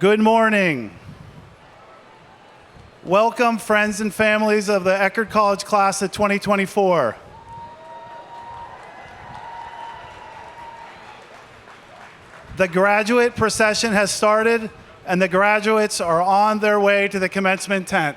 Good morning. Welcome, friends and families of the Eckerd College class of 2024. The graduate procession has started, and the graduates are on their way to the commencement tent.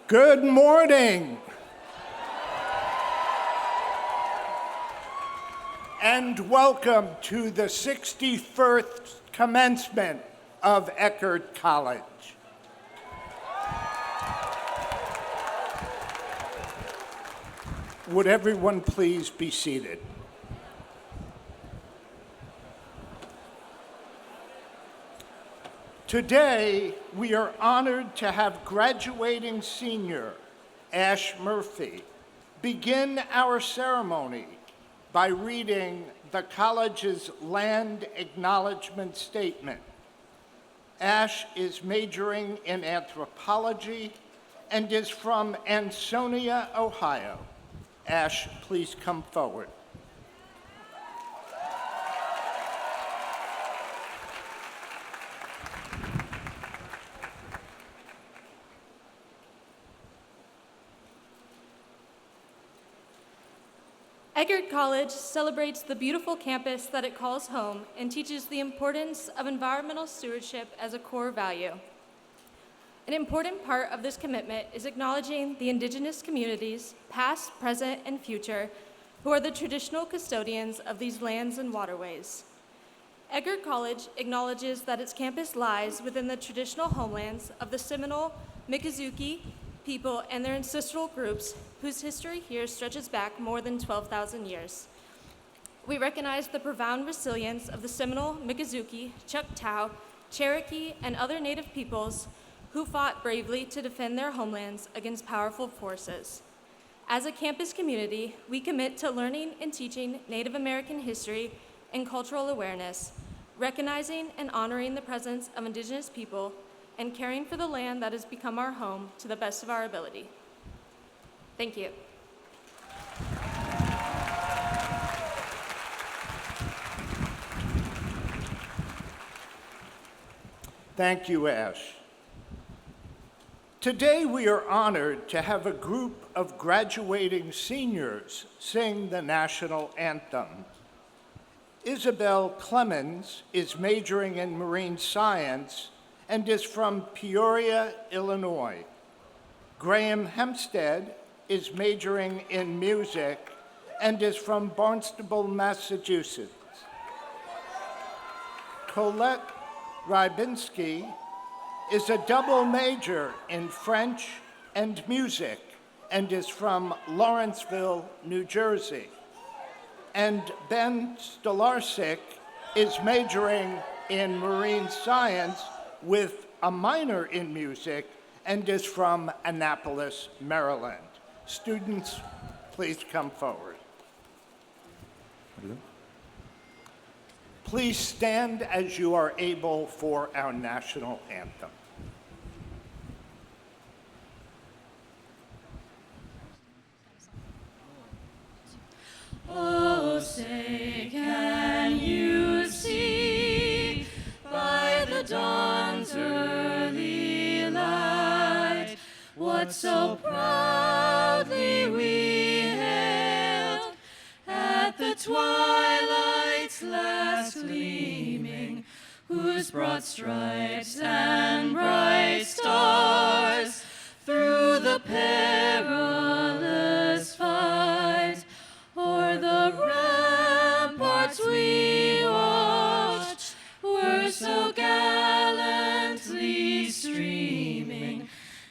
Good morning. And welcome to the 61st commencement of Eckerd College. Would everyone please be seated? Today, we are honored to have graduating senior Ash Murphy begin our ceremony by reading the college's land acknowledgement statement. Ash is majoring in anthropology and is from Ansonia, Ohio. Ash, please come forward. Eckerd College celebrates the beautiful campus that it calls home and teaches the importance of environmental stewardship as a core value. An important part of this commitment is acknowledging the indigenous communities, past, present, and future, who are the traditional custodians of these lands and waterways. Eckerd College acknowledges that its campus lies within the traditional homelands of the Seminole, Miccosukee people and their ancestral groups whose history here stretches back more than 12,000 years. We recognize the profound resilience of the Seminole, Miccosukee, Choctaw, Cherokee, and other Native peoples who fought bravely to defend their homelands against powerful forces. As a campus community, we commit to learning and teaching Native American history and cultural awareness, recognizing and honoring the presence of Indigenous people, and caring for the land that has become our home to the best of our ability. Thank you. Thank you, Ash. Today we are honored to have a group of graduating seniors sing the national anthem. Isabel Clemens is majoring in marine science and is from Peoria, Illinois. Graham Hempstead is majoring in music and is from Barnstable, Massachusetts. Colette Rybinski is a double major in French and music and is from Lawrenceville, New Jersey. And Ben Stolarsik is majoring in marine science with a minor in music and is from Annapolis, Maryland. Students, please come forward. Please stand as you are able for our national anthem. Oh, say, can you see by the dawn's early light what so proudly we hailed at the twilight's last gleaming, whose broad stripes and bright stars through the perilous fight o'er the ramparts we watched were so gallantly streaming,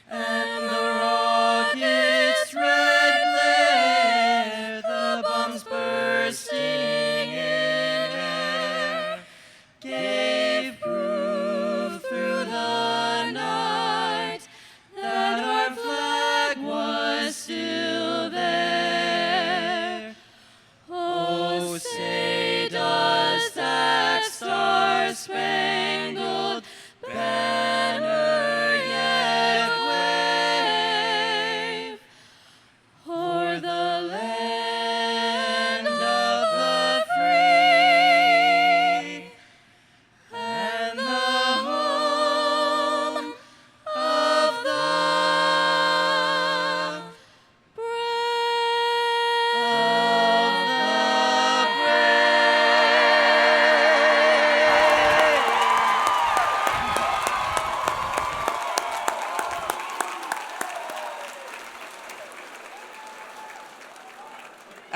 and the rocket's red glare, the bombs bursting in air, gave proof through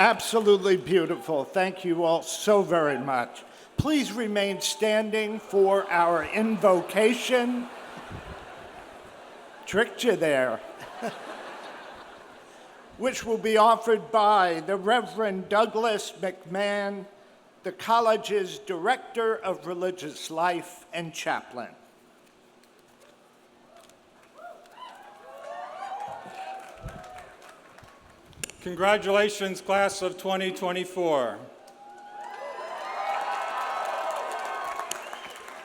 Absolutely beautiful. Thank you all so very much. Please remain standing for our invocation. Tricked you there. Which will be offered by the Reverend Douglas McMahon, the college's Director of Religious Life and Chaplain. Congratulations, class of 2024.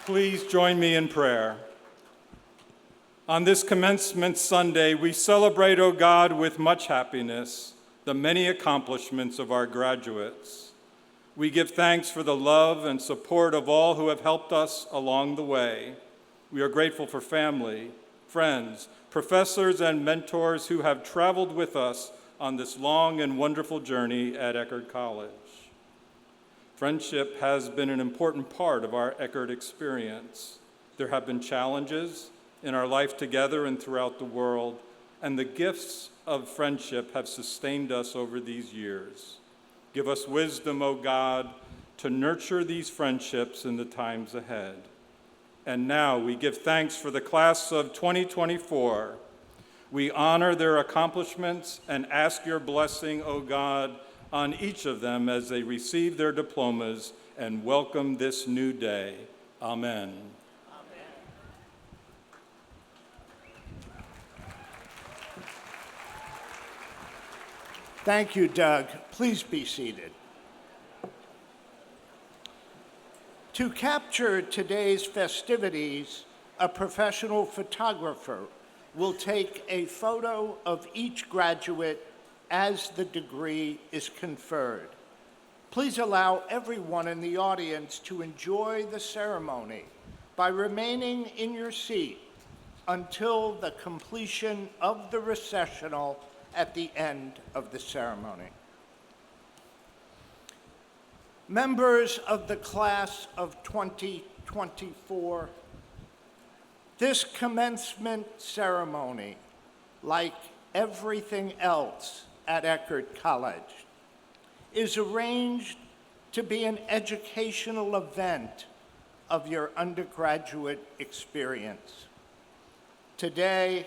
Please join me in prayer. On this Commencement Sunday, we celebrate, O God, with much happiness, the many accomplishments of our graduates. We give thanks for the love and support of all who have helped us along the way. We are grateful for family, friends, professors, and mentors who have traveled with us on this long and wonderful journey at Eckerd College. Friendship has been an important part of our Eckerd experience. There have been challenges in our life together and throughout the world, and the gifts of friendship have sustained us over these years. Give us wisdom, O God, to nurture these friendships in the times ahead. And now we give thanks for the class of 2024. We honor their accomplishments and ask your blessing, O God, on each of them as they receive their diplomas and welcome this new day. Amen. Thank you, Doug. Please be seated. To capture today's festivities, a professional photographer will take a photo of each graduate as the degree is conferred. Please allow everyone in the audience to enjoy the ceremony by remaining in your seat until the completion of the recessional at the end of the ceremony. Members of the class of 2024, this commencement ceremony, like everything else at Eckerd College, is arranged to be an educational event of your undergraduate experience. Today,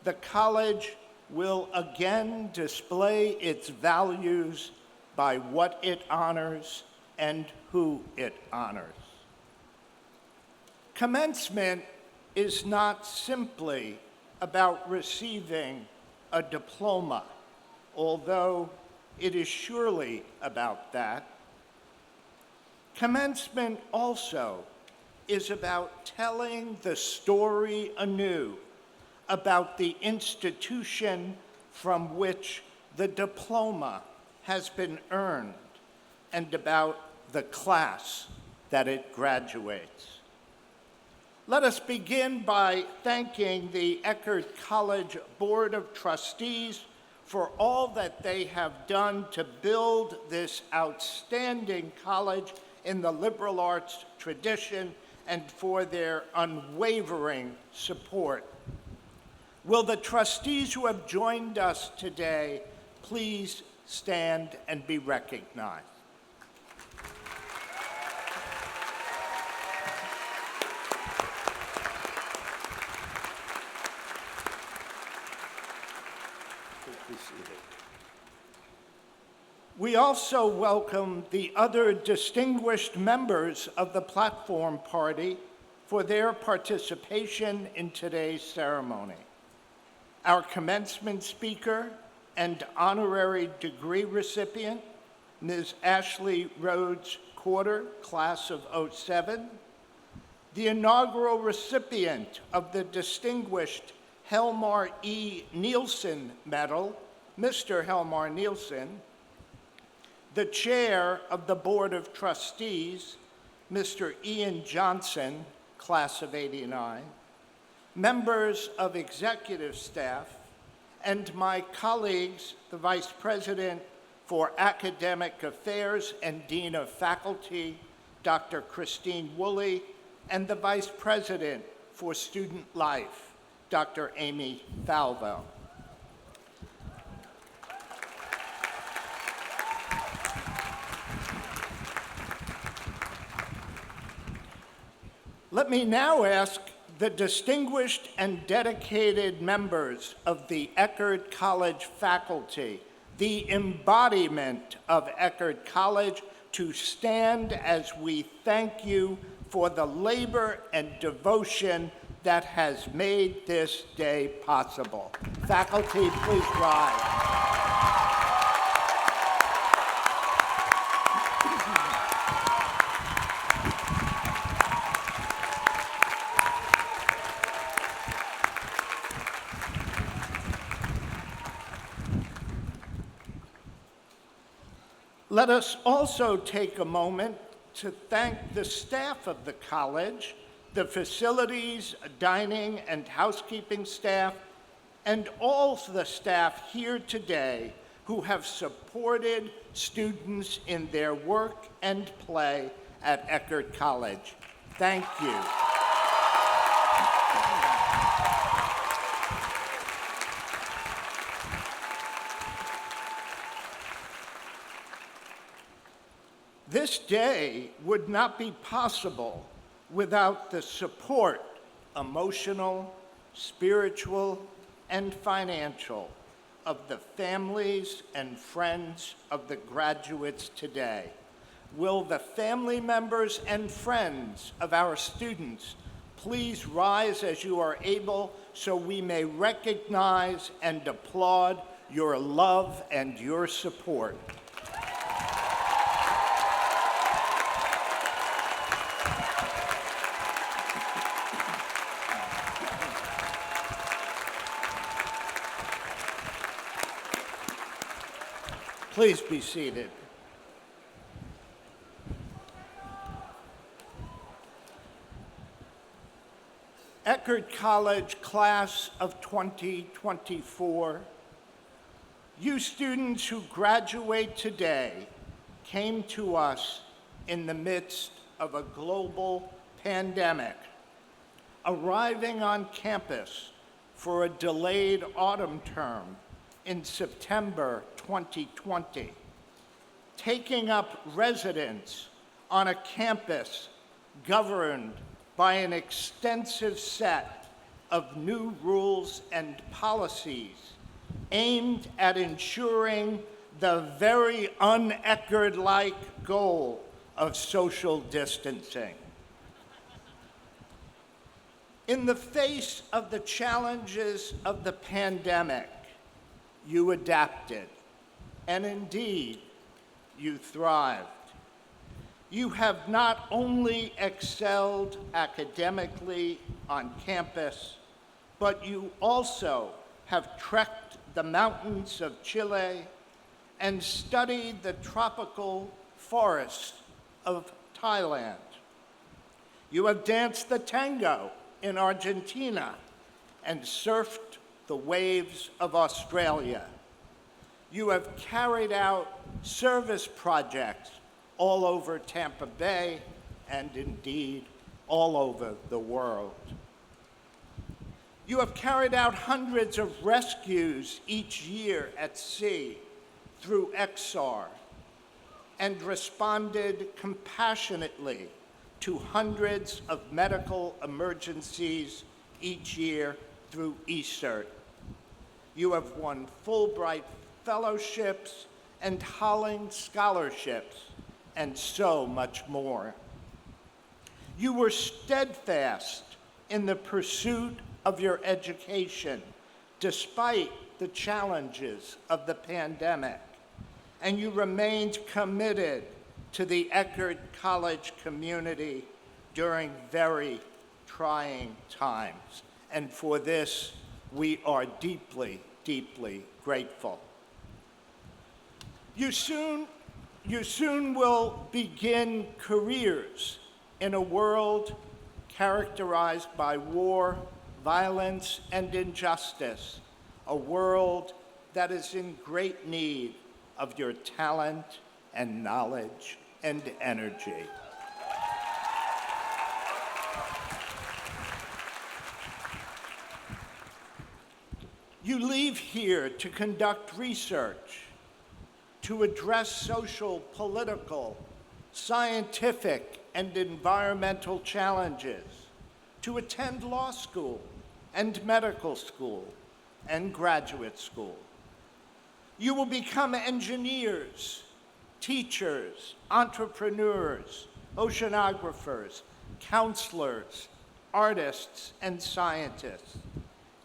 the college will again display its values by what it honors and who it honors. Commencement is not simply about receiving a diploma, although it is surely about that. Commencement also is about telling the story anew about the institution from which the diploma has been earned and about the class that it graduates. Let us begin by thanking the Eckerd College Board of Trustees for all that they have done to build this outstanding college in the liberal arts tradition and for their unwavering support. Will the trustees who have joined us today please stand and be recognized? We also welcome the other distinguished members of the platform party for their participation in today's ceremony. Our commencement speaker and honorary degree recipient, Ms. Ashley Rhodes Corder, class of '07, the inaugural recipient of the distinguished Helmar E. Nielsen Medal, Mr. Helmar Nielsen, the chair of the Board of Trustees, Mr. Ian Johnson, class of '89, members of executive staff, and my colleagues, the Vice President for Academic Affairs and Dean of Faculty, Dr. Christine Woolley, and the Vice President for Student Life, Dr. Amy Falvo. Let me now ask the distinguished and dedicated members of the Eckerd College faculty, the embodiment of Eckerd College, to stand as we thank you for the labor and devotion that has made this day possible. Faculty, please rise. Let us also take a moment to thank the staff of the college, the facilities, dining, and housekeeping staff, and all the staff here today who have supported students in their work and play at Eckerd College. Thank you. This day would not be possible without the support, emotional, spiritual, and financial, of the families and friends of the graduates today. Will the family members and friends of our students please rise as you are able so we may recognize and applaud your love and your support. Please be seated. Eckerd College Class of 2024, you students who graduate today came to us in the midst of a global pandemic, arriving on campus for a delayed autumn term in September 2020, taking up residence on a campus governed by an extensive set of new rules and policies aimed at ensuring the very un-Eckerd-like goal of social distancing. In the face of the challenges of the pandemic, you adapted, and indeed, you thrived. You have not only excelled academically on campus, but you also have trekked the mountains of Chile and studied the tropical forests of Thailand. You have danced the tango in Argentina and surfed the waves of Australia. You have carried out service projects all over Tampa Bay and indeed all over the world. You have carried out hundreds of rescues each year at sea through XR and responded compassionately to hundreds of medical emergencies each year through ESERT. You have won Fulbright fellowships and Holling scholarships, and so much more. You were steadfast in the pursuit of your education, despite the challenges of the pandemic, and you remained committed to the Eckerd College community during very trying times. And for this, we are deeply, deeply grateful. You soon will begin careers in a world characterized by war, violence, and injustice, a world that is in great need of your talent and knowledge and energy. You leave here to conduct research, to address social, political, scientific, and environmental challenges, to attend law school and medical school and graduate school. You will become engineers, teachers, entrepreneurs, oceanographers, counselors, artists, and scientists,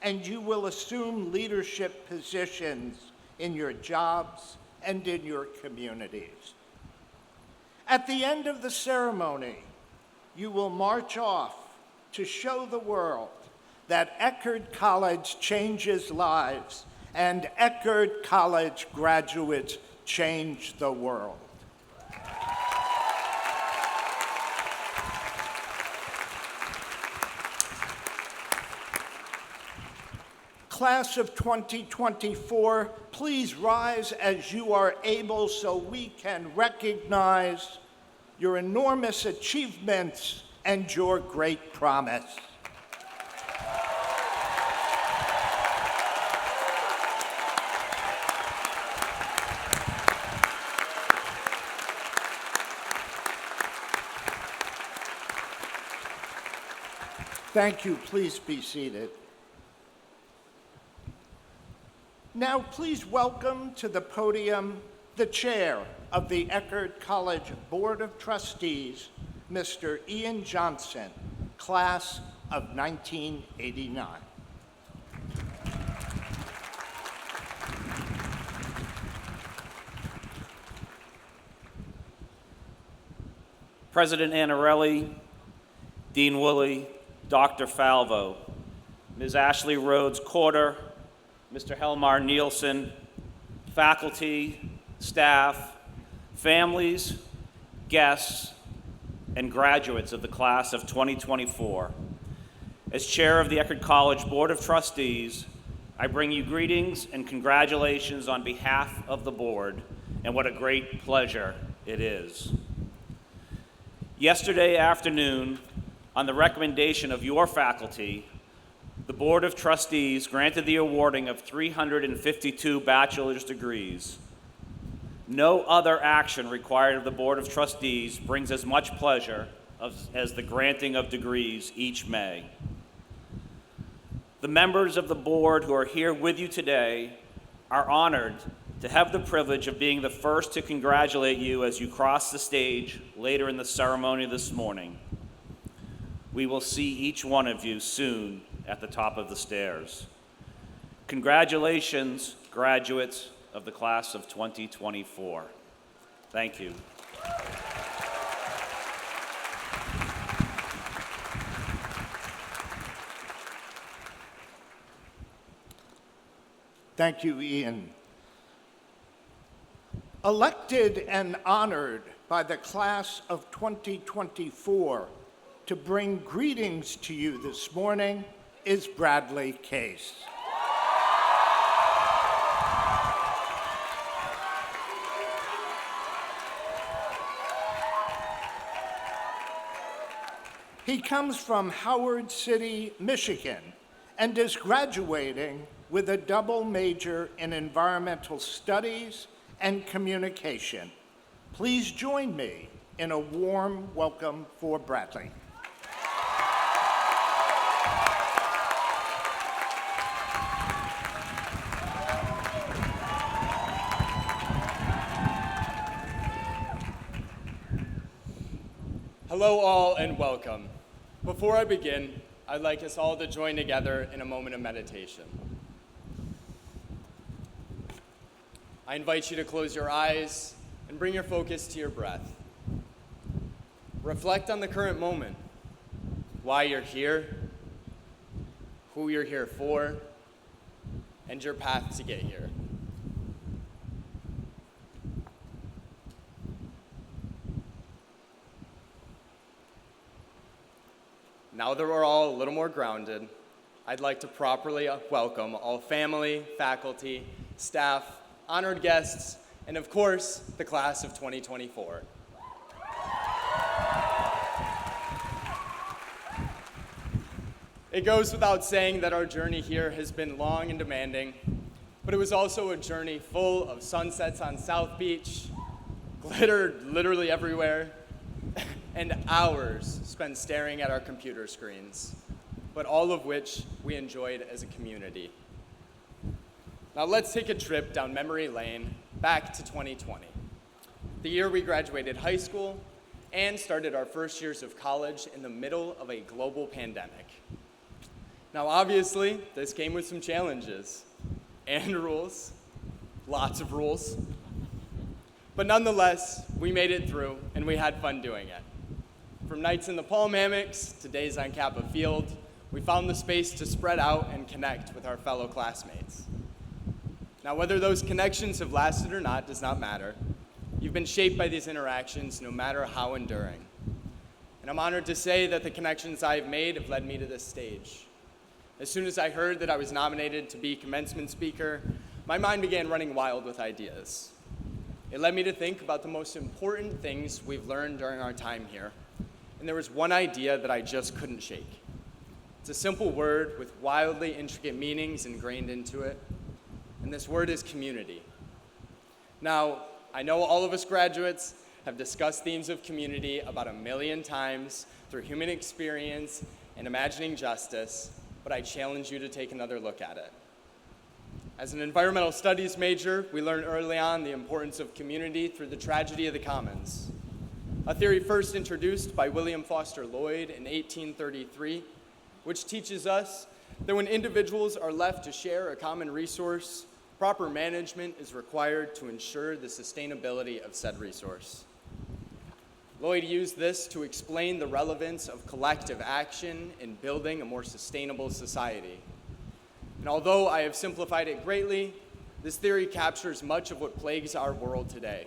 and you will assume leadership positions in your jobs and in your communities. At the end of the ceremony, you will march off to show the world that Eckerd College changes lives and Eckerd College graduates change the world. Class of 2024, please rise as you are able so we can recognize your enormous achievements and your great promise. Thank you. Please be seated. Now, please welcome to the podium the chair of the Eckerd College Board of Trustees, Mr. Ian Johnson, class of 1989. President Anarelli, Dean Woolley, Dr. Falvo, Ms. Ashley Rhodes Corder, Mr. Helmar Nielsen, faculty, staff, families, guests, and graduates of the class of 2024. As chair of the Eckerd College Board of Trustees, I bring you greetings and congratulations on behalf of the board, and what a great pleasure it is. Yesterday afternoon, on the recommendation of your faculty, the Board of Trustees granted the awarding of 352 bachelor's degrees. No other action required of the Board of Trustees brings as much pleasure as the granting of degrees each May. The members of the board who are here with you today are honored to have the privilege of being the first to congratulate you as you cross the stage later in the ceremony this morning. We will see each one of you soon at the top of the stairs. Congratulations, graduates of the class of 2024. Thank you. Thank you, Ian. Elected and honored by the class of 2024 to bring greetings to you this morning is Bradley Case. He comes from Howard City, Michigan, and is graduating with a double major in environmental studies and communication. Please join me in a warm welcome for Bradley. Hello all and welcome. Before I begin, I'd like us all to join together in a moment of meditation. I invite you to close your eyes and bring your focus to your breath. Reflect on the current moment, why you're here, who you're here for, and your path to get here. Now that we're all a little more grounded, I'd like to properly welcome all family, faculty, staff, honored guests, and of course, the class of 2024. It goes without saying that our journey here has been long and demanding, but it was also a journey full of sunsets on South Beach, glitter literally everywhere, and hours spent staring at our computer screens. but all of which we enjoyed as a community. Now let's take a trip down memory lane back to 2020, the year we graduated high school and started our first years of college in the middle of a global pandemic. Now obviously, this came with some challenges and rules, lots of rules, but nonetheless, we made it through and we had fun doing it. From nights in the palm hammocks to days on Kappa Field, we found the space to spread out and connect with our fellow classmates. Now, whether those connections have lasted or not does not matter. You've been shaped by these interactions, no matter how enduring. And I'm honored to say that the connections I have made have led me to this stage. As soon as I heard that I was nominated to be commencement speaker, my mind began running wild with ideas. It led me to think about the most important things we've learned during our time here. And there was one idea that I just couldn't shake. It's a simple word with wildly intricate meanings ingrained into it. And this word is community. Now, I know all of us graduates have discussed themes of community about 1,000,000 times through human experience and imagining justice, but I challenge you to take another look at it. As an environmental studies major, we learned early on the importance of community through the tragedy of the commons, a theory first introduced by William Foster Lloyd in 1833, which teaches us that when individuals are left to share a common resource, proper management is required to ensure the sustainability of said resource. Lloyd used this to explain the relevance of collective action in building a more sustainable society. And although I have simplified it greatly, this theory captures much of what plagues our world today.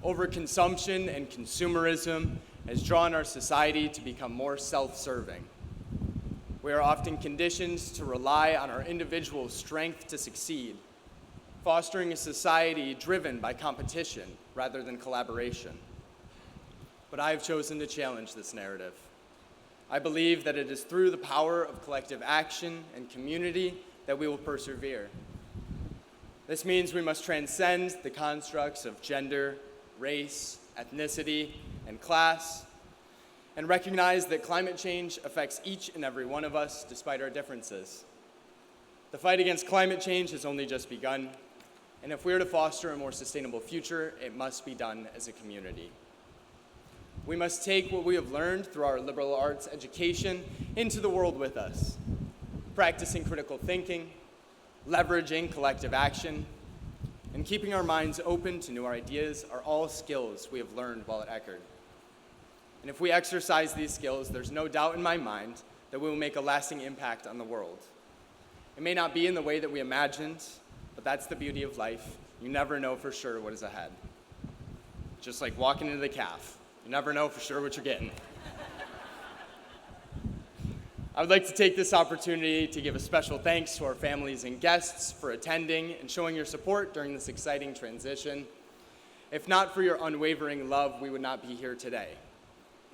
Overconsumption and consumerism has drawn our society to become more self-serving. We are often conditioned to rely on our individual strength to succeed, fostering a society driven by competition rather than collaboration. But I have chosen to challenge this narrative. I believe that it is through the power of collective action and community that we will persevere. This means we must transcend the constructs of gender, race, ethnicity, and class, and recognize that climate change affects each and every one of us despite our differences. The fight against climate change has only just begun, and if we are to foster a more sustainable future, it must be done as a community. We must take what we have learned through our liberal arts education into the world with us, practicing critical thinking, leveraging collective action, and keeping our minds open to new ideas are all skills we have learned while at Eckerd. And if we exercise these skills, there's no doubt in my mind that we will make a lasting impact on the world. It may not be in the way that we imagined, but that's the beauty of life. You never know for sure what is ahead. Just like walking into the calf. You never know for sure what you're getting. I would like to take this opportunity to give a special thanks to our families and guests for attending and showing your support during this exciting transition. If not for your unwavering love, we would not be here today.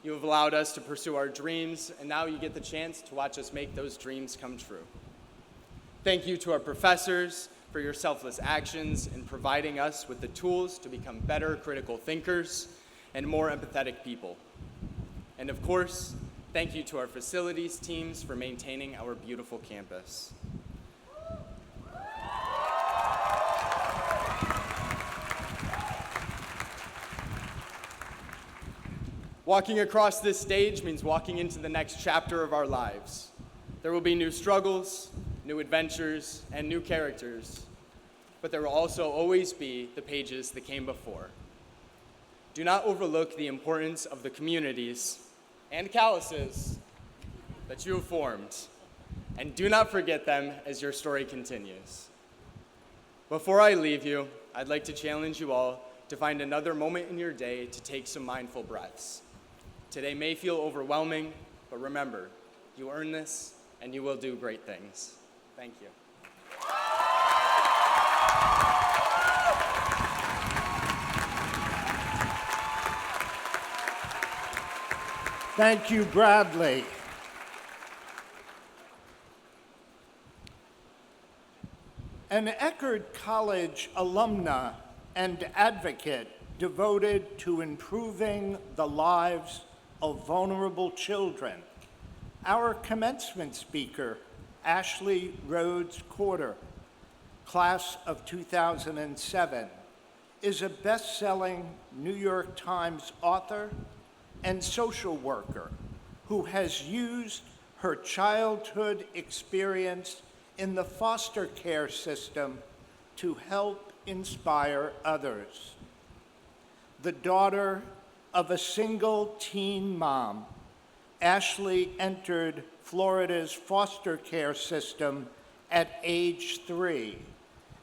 You have allowed us to pursue our dreams, and now you get the chance to watch us make those dreams come true. Thank you to our professors for your selfless actions in providing us with the tools to become better critical thinkers and more empathetic people. And of course, thank you to our facilities teams for maintaining our beautiful campus. Walking across this stage means walking into the next chapter of our lives. There will be new struggles, new adventures, and new characters, but there will also always be the pages that came before. Do not overlook the importance of the communities and calluses that you have formed, and do not forget them as your story continues. Before I leave you, I'd like to challenge you all to find another moment in your day to take some mindful breaths. Today may feel overwhelming, but remember, you earn this and you will do great things. Thank you. Thank you, Bradley. An Eckerd College alumna and advocate devoted to improving the lives of vulnerable children, Our commencement speaker, Ashley Rhodes Corder, class of 2007, is a best-selling New York Times author and social worker who has used her childhood experience in the foster care system to help inspire others. The daughter of a single teen mom, Ashley entered Florida's foster care system at age 3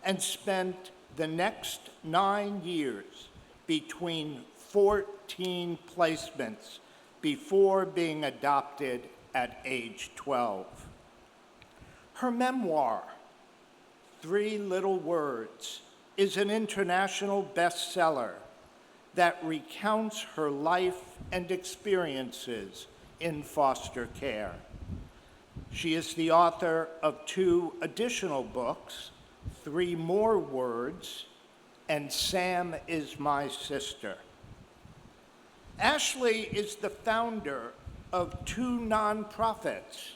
and spent the next 9 years between 14 placements before being adopted at age 12. Her memoir, 3 Little Words, is an international bestseller that recounts her life and experiences in foster care. She is the author of 2 additional books, 3 More Words, and Sam is My Sister. Ashley is the founder of 2 nonprofits,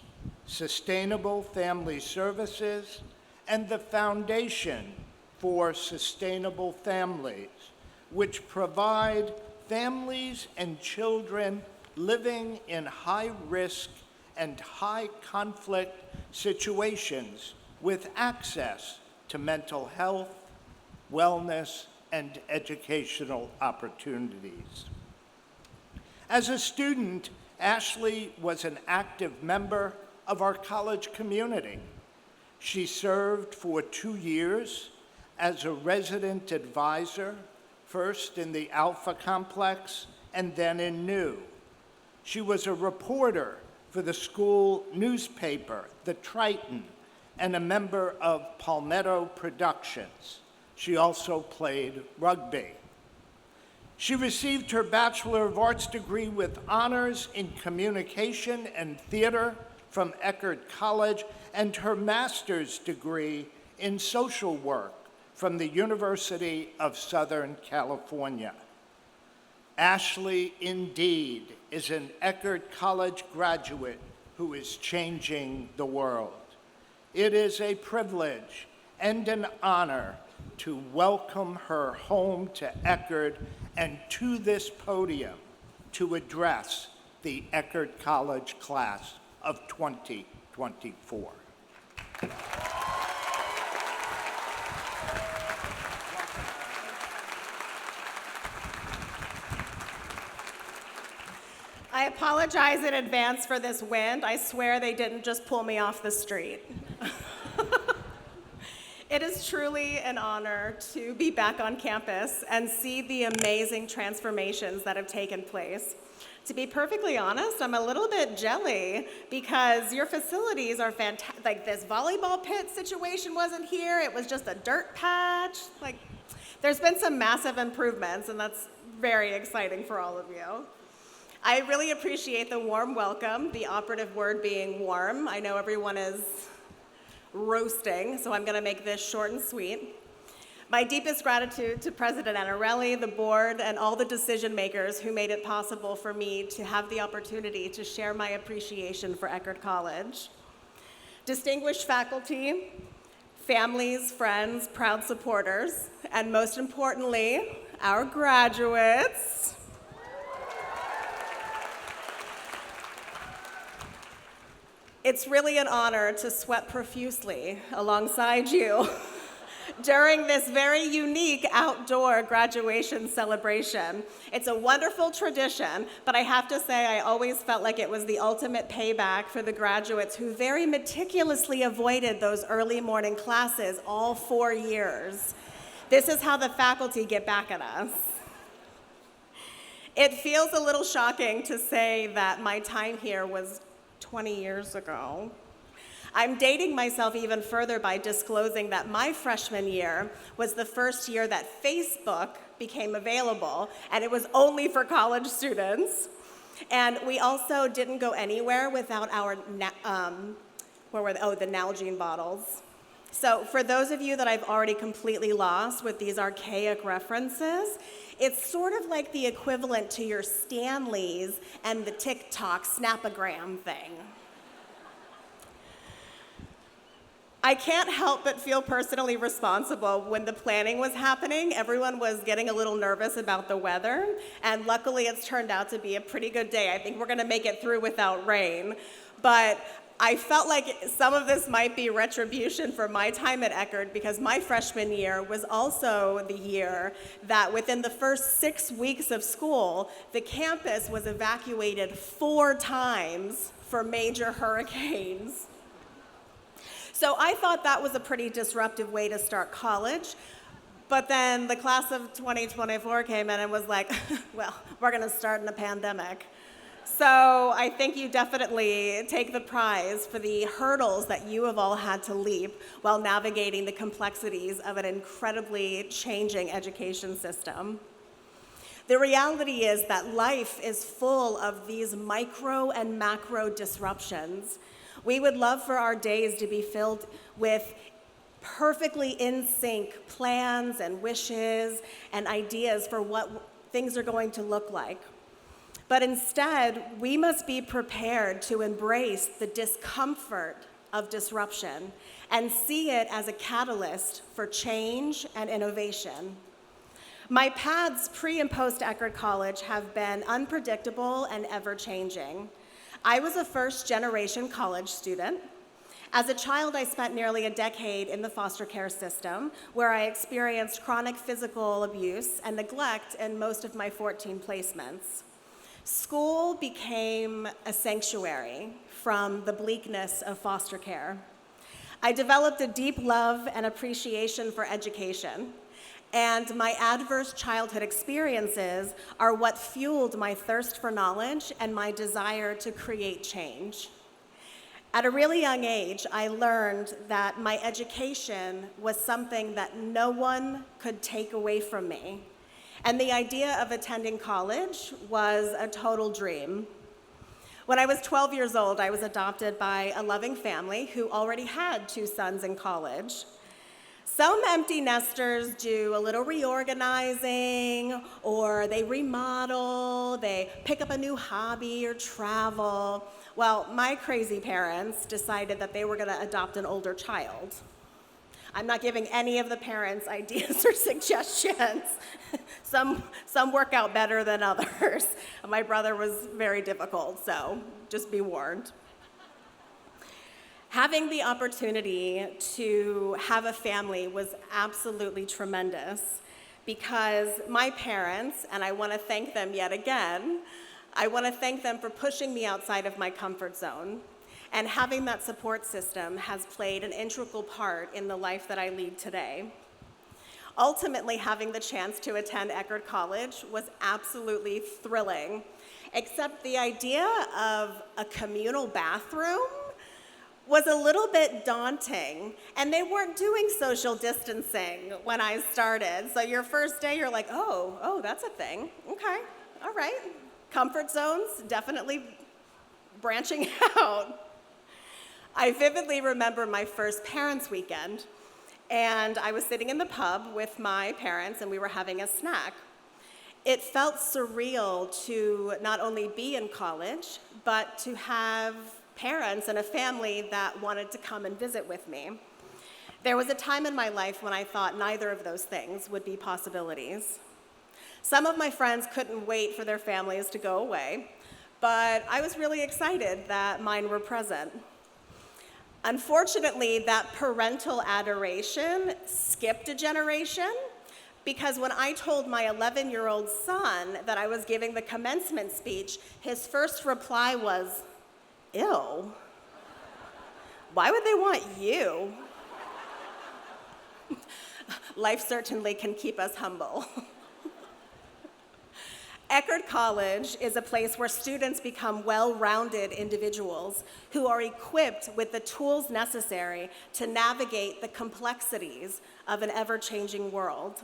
Sustainable Family Services and the Foundation for Sustainable Families, which provide families and children living in high-risk and high-conflict situations with access to mental health, wellness, and educational opportunities. As a student, Ashley was an active member of our college community. She served for 2 years as a resident advisor, first in the Alpha Complex and then in New. She was a reporter for the school newspaper, The Triton, and a member of Palmetto Productions. She also played rugby. She received her Bachelor of Arts degree with honors in communication and theater from Eckerd College and her master's degree in social work from the University of Southern California. Ashley, indeed, is an Eckerd College graduate who is changing the world. It is a privilege and an honor to welcome her home to Eckerd and to this podium to address the Eckerd College class of 2024. I apologize in advance for this wind. I swear they didn't just pull me off the street. It is truly an honor to be back on campus and see the amazing transformations that have taken place. To be perfectly honest, I'm a little bit jelly because your facilities are fantastic. Like this volleyball pit situation wasn't here. It was just a dirt patch. Like, there's been some massive improvements, and that's very exciting for all of you. I really appreciate the warm welcome, the operative word being warm. I know everyone is roasting, so I'm going to make this short and sweet. My deepest gratitude to President Anarelli, the board, and all the decision makers who made it possible for me to have the opportunity to share my appreciation for Eckerd College. Distinguished faculty, families, friends, proud supporters, and most importantly, our graduates. It's really an honor to sweat profusely alongside you during this very unique outdoor graduation celebration. It's a wonderful tradition, but I have to say I always felt like it was the ultimate payback for the graduates who very meticulously avoided those early morning classes all 4 years. This is how the faculty get back at us. It feels a little shocking to say that my time here was 20 years ago. I'm dating myself even further by disclosing that my freshman year was the first year that Facebook became available, and it was only for college students. And we also didn't go anywhere without our, the Nalgene bottles. So for those of you that I've already completely lost with these archaic references, it's sort of like the equivalent to your Stanleys and the TikTok Snapagram thing. I can't help but feel personally responsible. When the planning was happening, everyone was getting a little nervous about the weather, and luckily it's turned out to be a pretty good day. I think we're gonna make it through without rain. But I felt like some of this might be retribution for my time at Eckerd, because my freshman year was also the year that within the first 6 weeks of school, the campus was evacuated 4 times for major hurricanes. So I thought that was a pretty disruptive way to start college. But then the class of 2024 came in and was like, well, we're gonna start in a pandemic. So I think you definitely take the prize for the hurdles that you have all had to leap while navigating the complexities of an incredibly changing education system. The reality is that life is full of these micro and macro disruptions. We would love for our days to be filled with perfectly in sync plans and wishes and ideas for what things are going to look like. But instead, we must be prepared to embrace the discomfort of disruption and see it as a catalyst for change and innovation. My paths pre and post Eckerd College have been unpredictable and ever-changing. I was a first-generation college student. As a child, I spent nearly a decade in the foster care system, where I experienced chronic physical abuse and neglect in most of my 14 placements. School became a sanctuary from the bleakness of foster care. I developed a deep love and appreciation for education, and my adverse childhood experiences are what fueled my thirst for knowledge and my desire to create change. At a really young age, I learned that my education was something that no one could take away from me, and the idea of attending college was a total dream. When I was 12 years old, I was adopted by a loving family who already had 2 sons in college. Some empty nesters do a little reorganizing, or they remodel, they pick up a new hobby or travel. Well, my crazy parents decided that they were gonna adopt an older child. I'm not giving any of the parents ideas or suggestions. Some work out better than others. My brother was very difficult, so just be warned. Having the opportunity to have a family was absolutely tremendous, because my parents, and I want to thank them yet again, I want to thank them for pushing me outside of my comfort zone. And having that support system has played an integral part in the life that I lead today. Ultimately, having the chance to attend Eckerd College was absolutely thrilling, except the idea of a communal bathroom was a little bit daunting, and they weren't doing social distancing when I started. So your first day, you're like, oh, that's a thing. Okay, all right. Comfort zones, definitely branching out. I vividly remember my first parents' weekend, and I was sitting in the pub with my parents, and we were having a snack. It felt surreal to not only be in college, but to have parents and a family that wanted to come and visit with me. There was a time in my life when I thought neither of those things would be possibilities. Some of my friends couldn't wait for their families to go away, but I was really excited that mine were present. Unfortunately, that parental adoration skipped a generation, because when I told my 11-year-old son that I was giving the commencement speech, his first reply was, "Ew, why would they want you?" Life certainly can keep us humble. Eckerd College is a place where students become well-rounded individuals who are equipped with the tools necessary to navigate the complexities of an ever-changing world.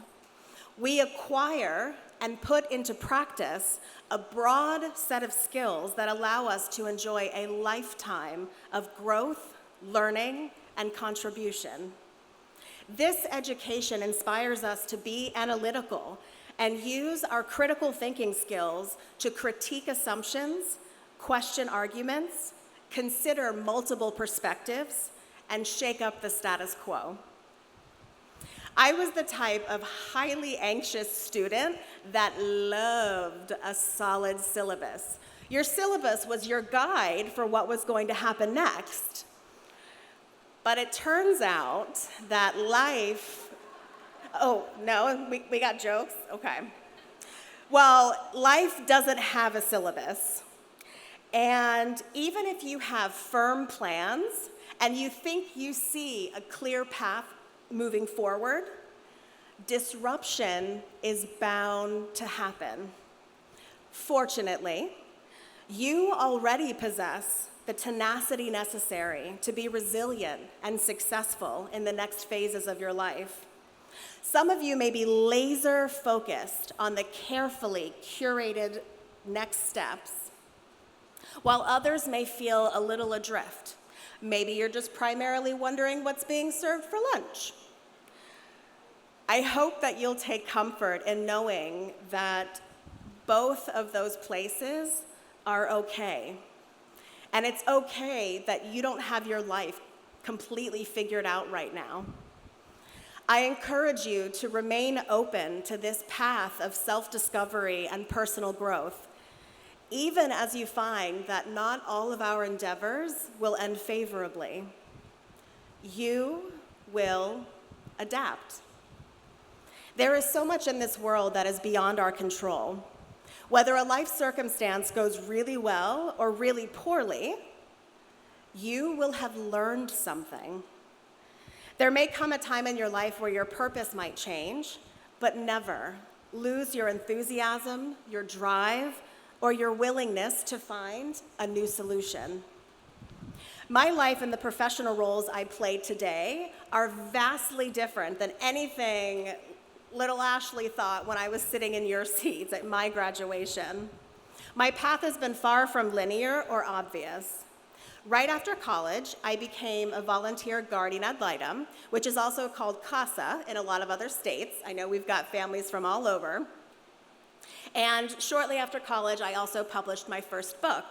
We acquire and put into practice a broad set of skills that allow us to enjoy a lifetime of growth, learning, and contribution. This education inspires us to be analytical and use our critical thinking skills to critique assumptions, question arguments, consider multiple perspectives, and shake up the status quo. I was the type of highly anxious student that loved a solid syllabus. Your syllabus was your guide for what was going to happen next. But it turns out that life, oh, no, we got jokes? Okay. Well, life doesn't have a syllabus. And even if you have firm plans and you think you see a clear path moving forward, disruption is bound to happen. Fortunately, you already possess the tenacity necessary to be resilient and successful in the next phases of your life. Some of you may be laser focused on the carefully curated next steps, while others may feel a little adrift. Maybe you're just primarily wondering what's being served for lunch. I hope that you'll take comfort in knowing that both of those places are okay. And it's okay that you don't have your life completely figured out right now. I encourage you to remain open to this path of self-discovery and personal growth, even as you find that not all of our endeavors will end favorably. You will adapt. There is so much in this world that is beyond our control. Whether a life circumstance goes really well or really poorly, you will have learned something. There may come a time in your life where your purpose might change, but never lose your enthusiasm, your drive, or your willingness to find a new solution. My life and the professional roles I play today are vastly different than anything little Ashley thought when I was sitting in your seats at my graduation. My path has been far from linear or obvious. Right after college, I became a volunteer guardian ad litem, which is also called CASA in a lot of other states. I know we've got families from all over. And shortly after college, I also published my first book.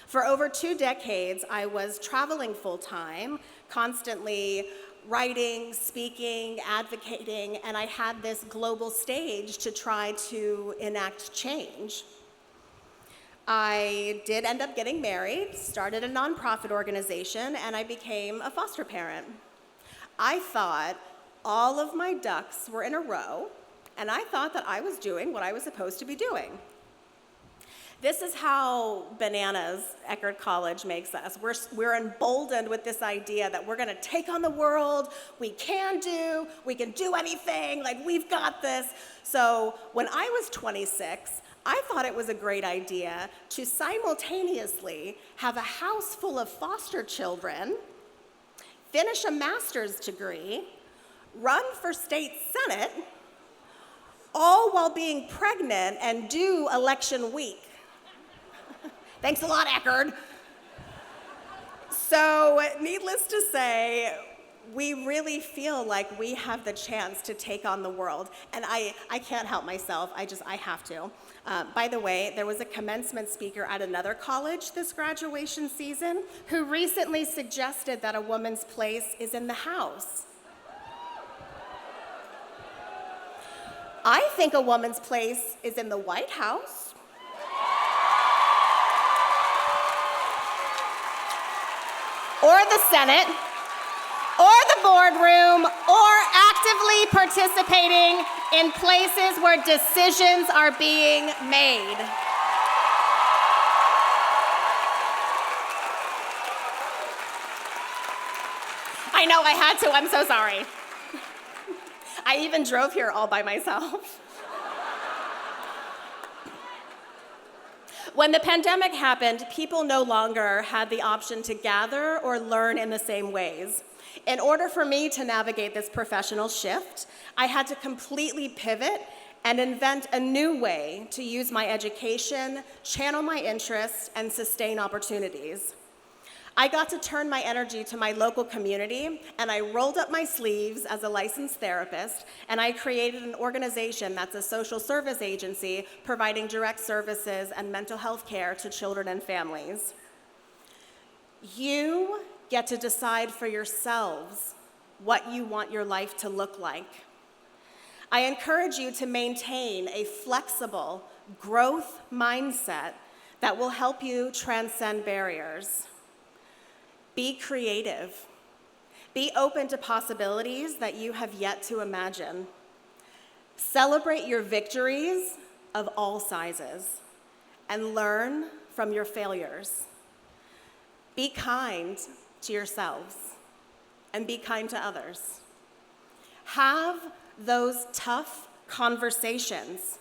For over 2 decades, I was traveling full-time, constantly writing, speaking, advocating, and I had this global stage to try to enact change. I did end up getting married, started a nonprofit organization, and I became a foster parent. I thought all of my ducks were in a row, and I thought that I was doing what I was supposed to be doing. This is how bananas Eckerd College makes us. We're emboldened with this idea that we're gonna take on the world, we can do anything, like we've got this. So when I was 26, I thought it was a great idea to simultaneously have a house full of foster children, finish a master's degree, run for state senate, all while being pregnant and due election week. Thanks a lot, Eckerd. So, needless to say, we really feel like we have the chance to take on the world. And I can't help myself, I have to. By the way, there was a commencement speaker at another college this graduation season who recently suggested that a woman's place is in the house. I think a woman's place is in the White House. Or the Senate, or the boardroom, or actively participating in places where decisions are being made. I know, I had to, I'm so sorry. I even drove here all by myself. When the pandemic happened, people no longer had the option to gather or learn in the same ways. In order for me to navigate this professional shift, I had to completely pivot and invent a new way to use my education, channel my interests, and sustain opportunities. I got to turn my energy to my local community, and I rolled up my sleeves as a licensed therapist, and I created an organization that's a social service agency providing direct services and mental health care to children and families. You get to decide for yourselves what you want your life to look like. I encourage you to maintain a flexible growth mindset that will help you transcend barriers. Be creative. Be open to possibilities that you have yet to imagine. Celebrate your victories of all sizes and learn from your failures. Be kind to yourselves and be kind to others. Have those tough conversations.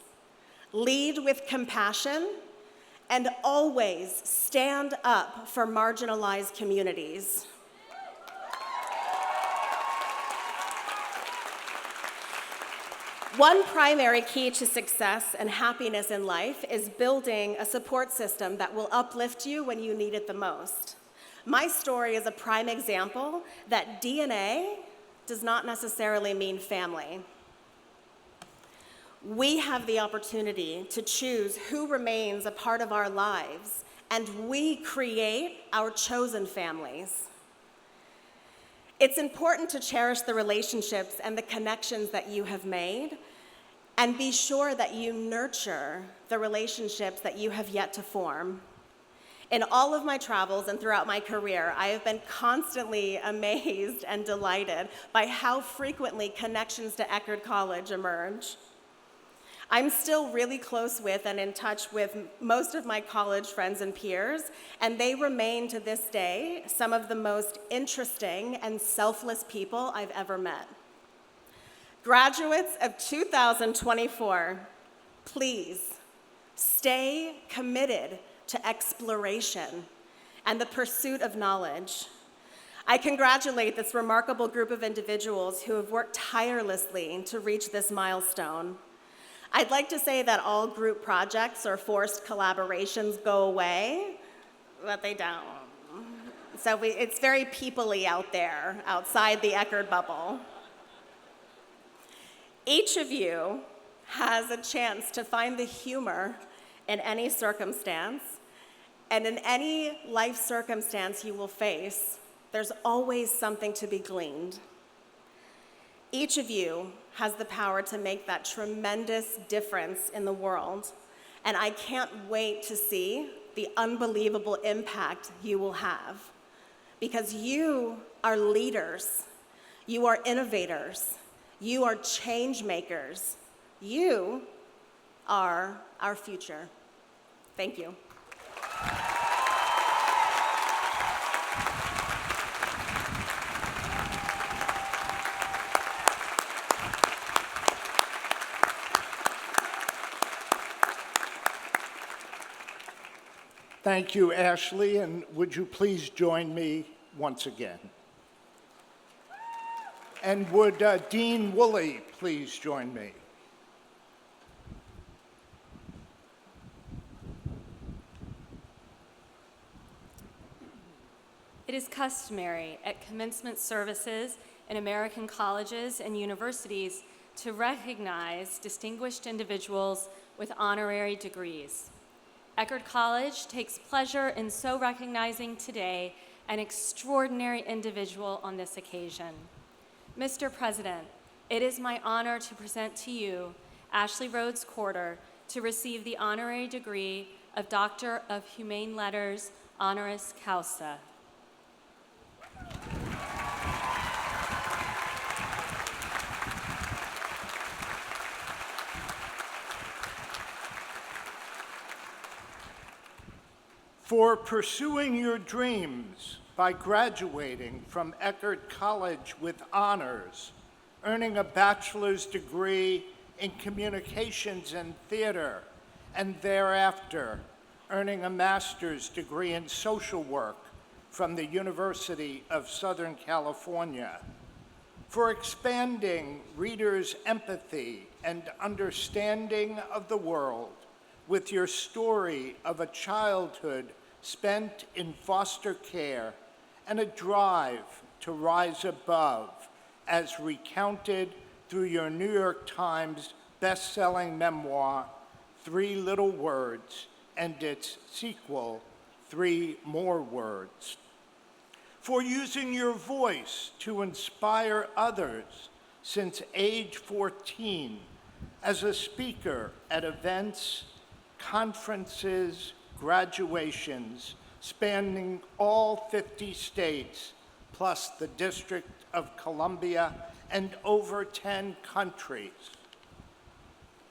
Lead with compassion and always stand up for marginalized communities. One primary key to success and happiness in life is building a support system that will uplift you when you need it the most. My story is a prime example that DNA does not necessarily mean family. We have the opportunity to choose who remains a part of our lives, and we create our chosen families. It's important to cherish the relationships and the connections that you have made, and be sure that you nurture the relationships that you have yet to form. In all of my travels and throughout my career, I have been constantly amazed and delighted by how frequently connections to Eckerd College emerge. I'm still really close with and in touch with most of my college friends and peers, and they remain to this day some of the most interesting and selfless people I've ever met. Graduates of 2024, please stay committed to exploration and the pursuit of knowledge. I congratulate this remarkable group of individuals who have worked tirelessly to reach this milestone. I'd like to say that all group projects or forced collaborations go away, but they don't. So it's very people-y out there, outside the Eckerd bubble. Each of you has a chance to find the humor in any circumstance, and in any life circumstance you will face, there's always something to be gleaned. Each of you has the power to make that tremendous difference in the world, and I can't wait to see the unbelievable impact you will have, because you are leaders, you are innovators, you are change makers, you are our future. Thank you. Thank you, Ashley, and would you please join me once again? And would Dean Woolley please join me? It is customary at commencement services in American colleges and universities to recognize distinguished individuals with honorary degrees. Eckerd College takes pleasure in so recognizing today an extraordinary individual on this occasion. Mr. President, it is my honor to present to you Ashley Rhodes Corder to receive the honorary degree of Doctor of Humane Letters honoris causa. For pursuing your dreams by graduating from Eckerd College with honors, earning a bachelor's degree in communications and theater, and thereafter earning a master's degree in social work from the University of Southern California, for expanding readers' empathy and understanding of the world with your story of a childhood spent in foster care and a drive to rise above, as recounted through your New York Times best-selling memoir, 3 Little Words, and its sequel, 3 More Words. for using your voice to inspire others since age 14 as a speaker at events, conferences, graduations spanning all 50 states, plus the District of Columbia and over 10 countries.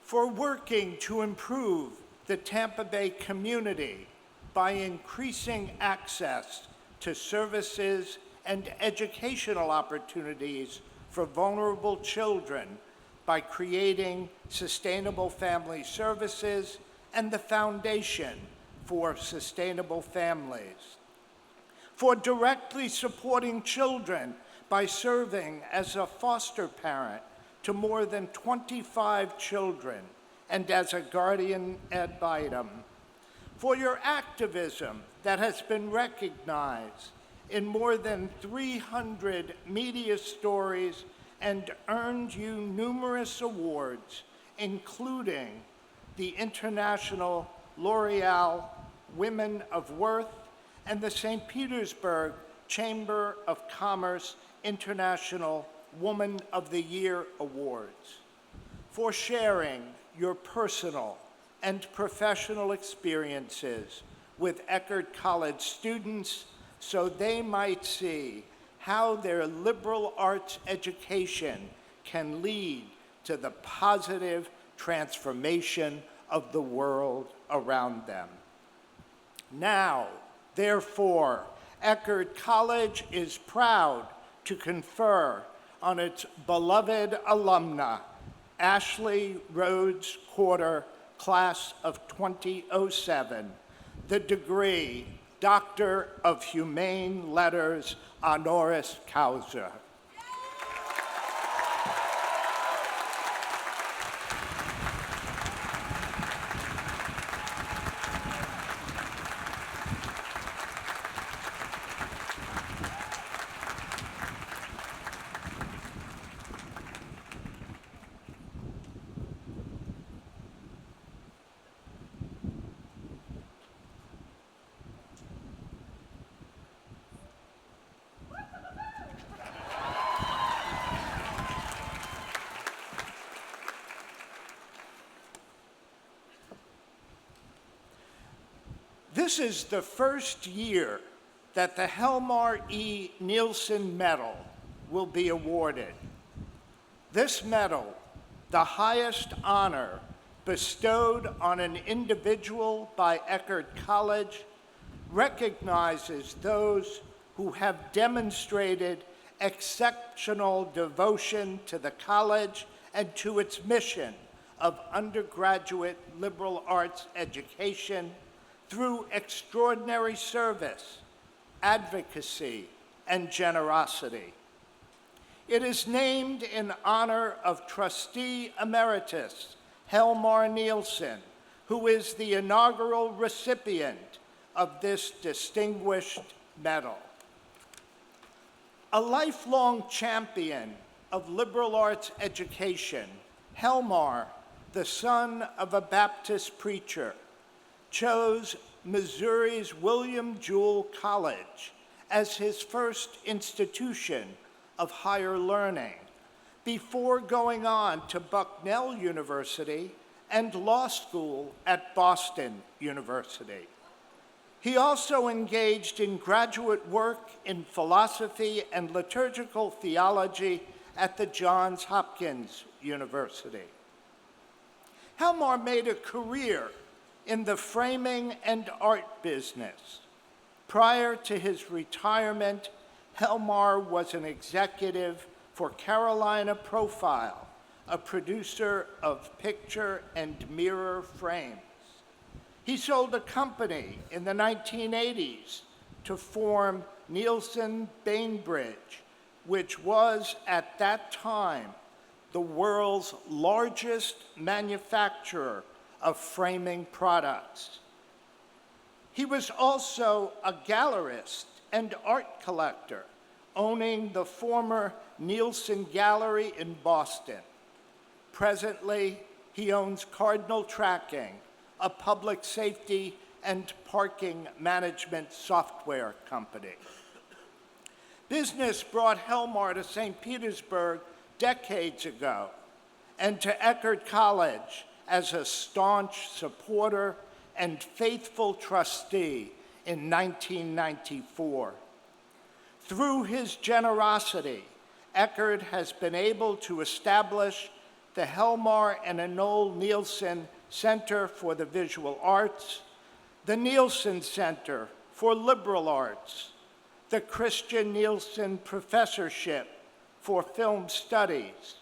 For working to improve the Tampa Bay community by increasing access to services and educational opportunities for vulnerable children by creating Sustainable Family Services and the Foundation for Sustainable Families. For directly supporting children by serving as a foster parent to more than 25 children and as a guardian ad litem. For your activism that has been recognized in more than 300 media stories and earned you numerous awards, including the International L'Oreal Women of Worth and the St. Petersburg Chamber of Commerce International Woman of the Year Awards. For sharing your personal and professional experiences with Eckerd College students so they might see how their liberal arts education can lead to the positive transformation of the world around them. Now, therefore, Eckerd College is proud to confer on its beloved alumna, Ashley Rhodes Quarter, class of 2007, the degree Doctor of Humane Letters honoris causa. This is the first year that the Helmar E. Nielsen Medal will be awarded. This medal, the highest honor bestowed on an individual by Eckerd College, recognizes those who have demonstrated exceptional devotion to the college and to its mission of undergraduate liberal arts education through extraordinary service, advocacy, and generosity. It is named in honor of Trustee Emeritus Helmar Nielsen, who is the inaugural recipient of this distinguished medal. A lifelong champion of liberal arts education, Helmar, the son of a Baptist preacher, chose Missouri's William Jewell College as his first institution of higher learning before going on to Bucknell University and law school at Boston University. He also engaged in graduate work in philosophy and liturgical theology at the Johns Hopkins University. Helmar made a career in the framing and art business. Prior to his retirement, Helmar was an executive for Carolina Profile, a producer of picture and mirror frames. He sold a company in the 1980s to form Nielsen Bainbridge, which was at that time the world's largest manufacturer of framing products. He was also a gallerist and art collector, owning the former Nielsen Gallery in Boston. Presently, he owns Cardinal Tracking, a public safety and parking management software company. Business brought Helmar to St. Petersburg decades ago, and to Eckerd College as a staunch supporter and faithful trustee in 1994. Through his generosity, Eckerd has been able to establish the Helmar and Enoll Nielsen Center for the Visual Arts, the Nielsen Center for Liberal Arts, the Christian Nielsen Professorship for Film Studies,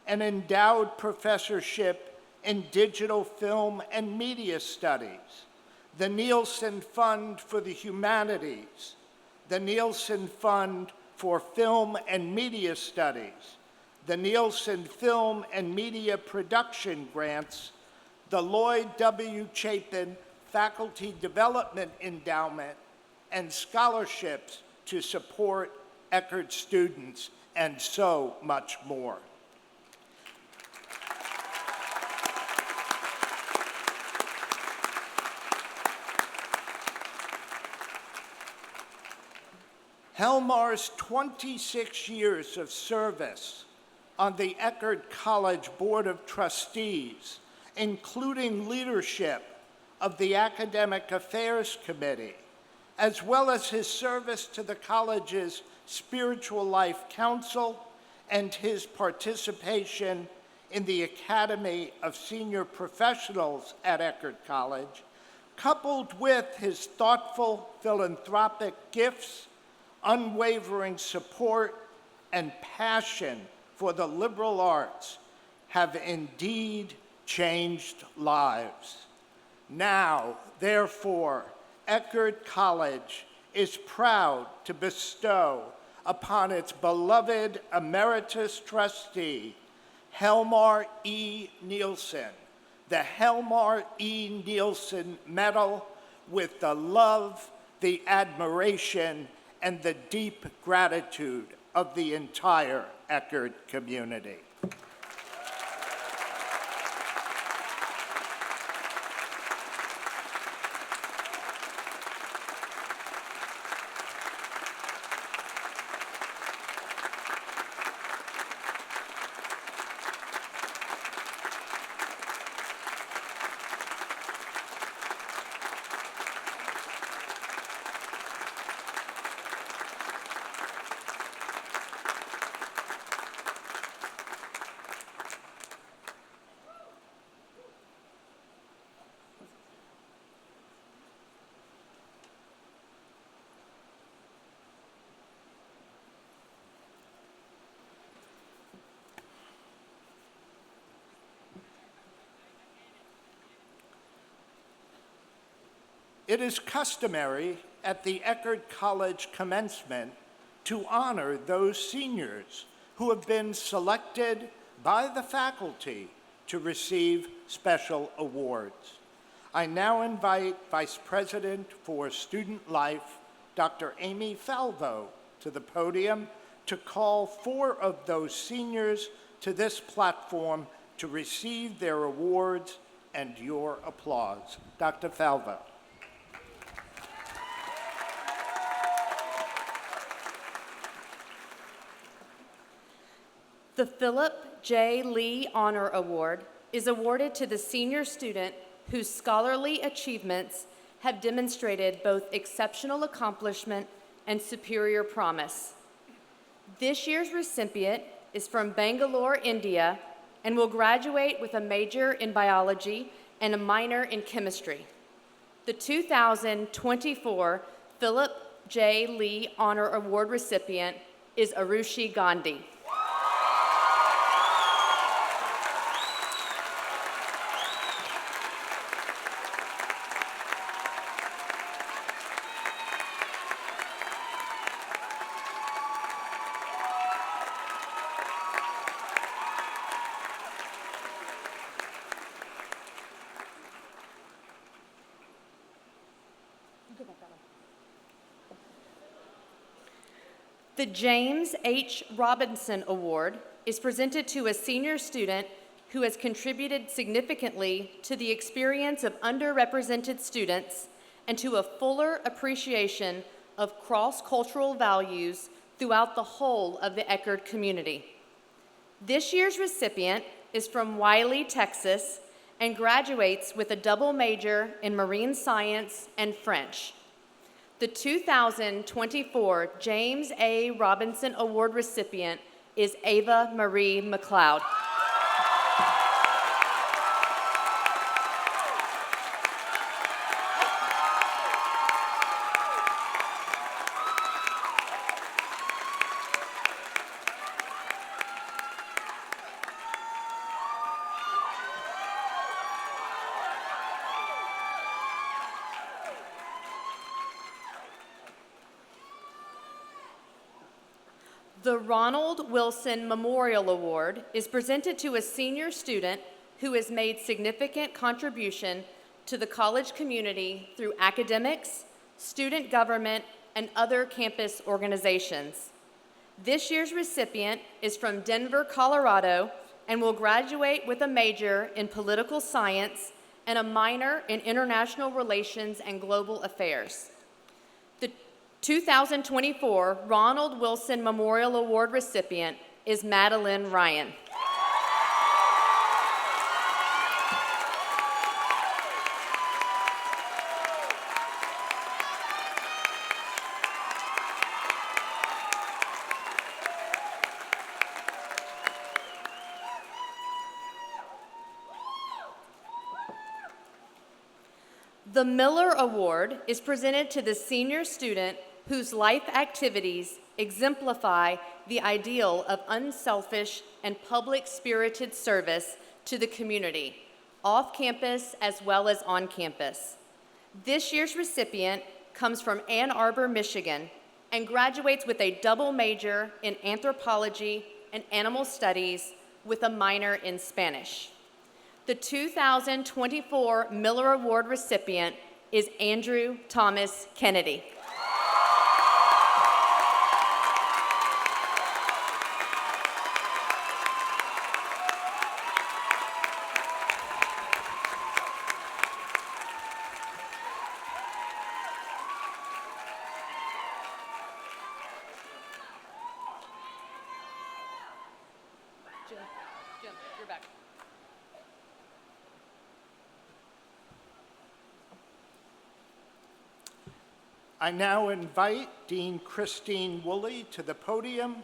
an endowed professorship in Digital Film and Media Studies, the Nielsen Fund for the Humanities, the Nielsen Fund for Film and Media Studies, the Nielsen Film and Media Production Grants, the Lloyd W. Chapin Faculty Development Endowment, and scholarships to support Eckerd students, and so much more. Helmar's 26 years of service on the Eckerd College Board of Trustees, including leadership of the Academic Affairs Committee, as well as his service to the college's Spiritual Life Council and his participation in the Academy of Senior Professionals at Eckerd College, coupled with his thoughtful philanthropic gifts, unwavering support, and passion for the liberal arts, have indeed changed lives. Now, therefore, Eckerd College is proud to bestow upon its beloved emeritus trustee, Helmar E. Nielsen, the Helmar E. Nielsen Medal with the love, the admiration, and the deep gratitude of the entire Eckerd community. It is customary at the Eckerd College Commencement to honor those seniors who have been selected by the faculty to receive special awards. I now invite Vice President for Student Life, Dr. Amy Falvo, to the podium to call 4 of those seniors to this platform to receive their awards and your applause. Dr. Falvo. The Philip J. Lee Honor Award is awarded to the senior student whose scholarly achievements have demonstrated both exceptional accomplishment and superior promise. This year's recipient is from Bangalore, India, and will graduate with a major in biology and a minor in chemistry. The 2024 Philip J. Lee Honor Award recipient is Arushi Gandhi. The James H. Robinson Award is presented to a senior student who has contributed significantly to the experience of underrepresented students and to a fuller appreciation of cross-cultural values throughout the whole of the Eckerd community. This year's recipient is from Wiley, Texas, and graduates with a double major in marine science and French. The 2024 James A. Robinson Award recipient is Ava Marie McLeod. The Ronald Wilson Memorial Award is presented to a senior student who has made significant contribution to the college community through academics, student government, and other campus organizations. This year's recipient is from Denver, Colorado, and will graduate with a major in political science and a minor in international relations and global affairs. The 2024 Ronald Wilson Memorial Award recipient is Madeline Ryan. The Miller Award is presented to the senior student whose life activities exemplify the ideal of unselfish and public-spirited service to the community, off campus as well as on campus. This year's recipient comes from Ann Arbor, Michigan, and graduates with a double major in anthropology and animal studies with a minor in Spanish. The 2024 Miller Award recipient is Andrew Thomas Kennedy. Jim, you're back. I now invite Dean Christine Woolley to the podium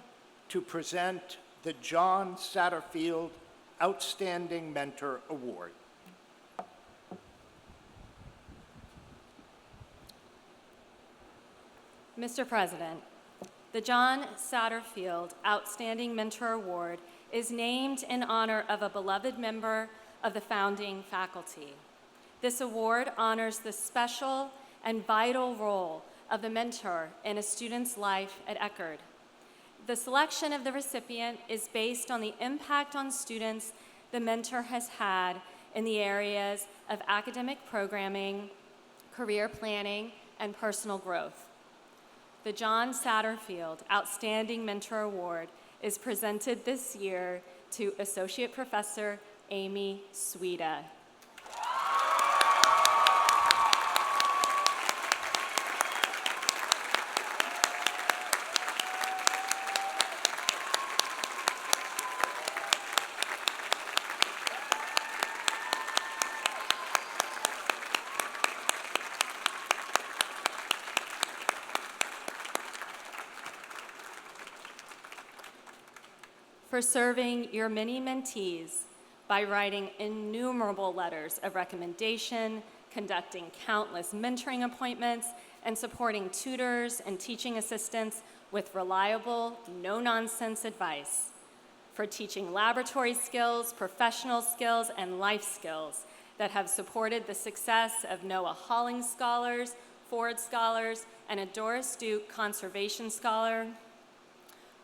to present the John Satterfield Outstanding Mentor Award. Mr. President, the John Satterfield Outstanding Mentor Award is named in honor of a beloved member of the founding faculty. This award honors the special and vital role of the mentor in a student's life at Eckerd. The selection of the recipient is based on the impact on students the mentor has had in the areas of academic programming, career planning, and personal growth. The John Satterfield Outstanding Mentor Award is presented this year to Associate Professor Amy Sweda. For serving your many mentees by writing innumerable letters of recommendation, conducting countless mentoring appointments, and supporting tutors and teaching assistants with reliable, no-nonsense advice. For teaching laboratory skills, professional skills, and life skills that have supported the success of Noah Holling Scholars, Ford Scholars, and a Doris Duke Conservation Scholar.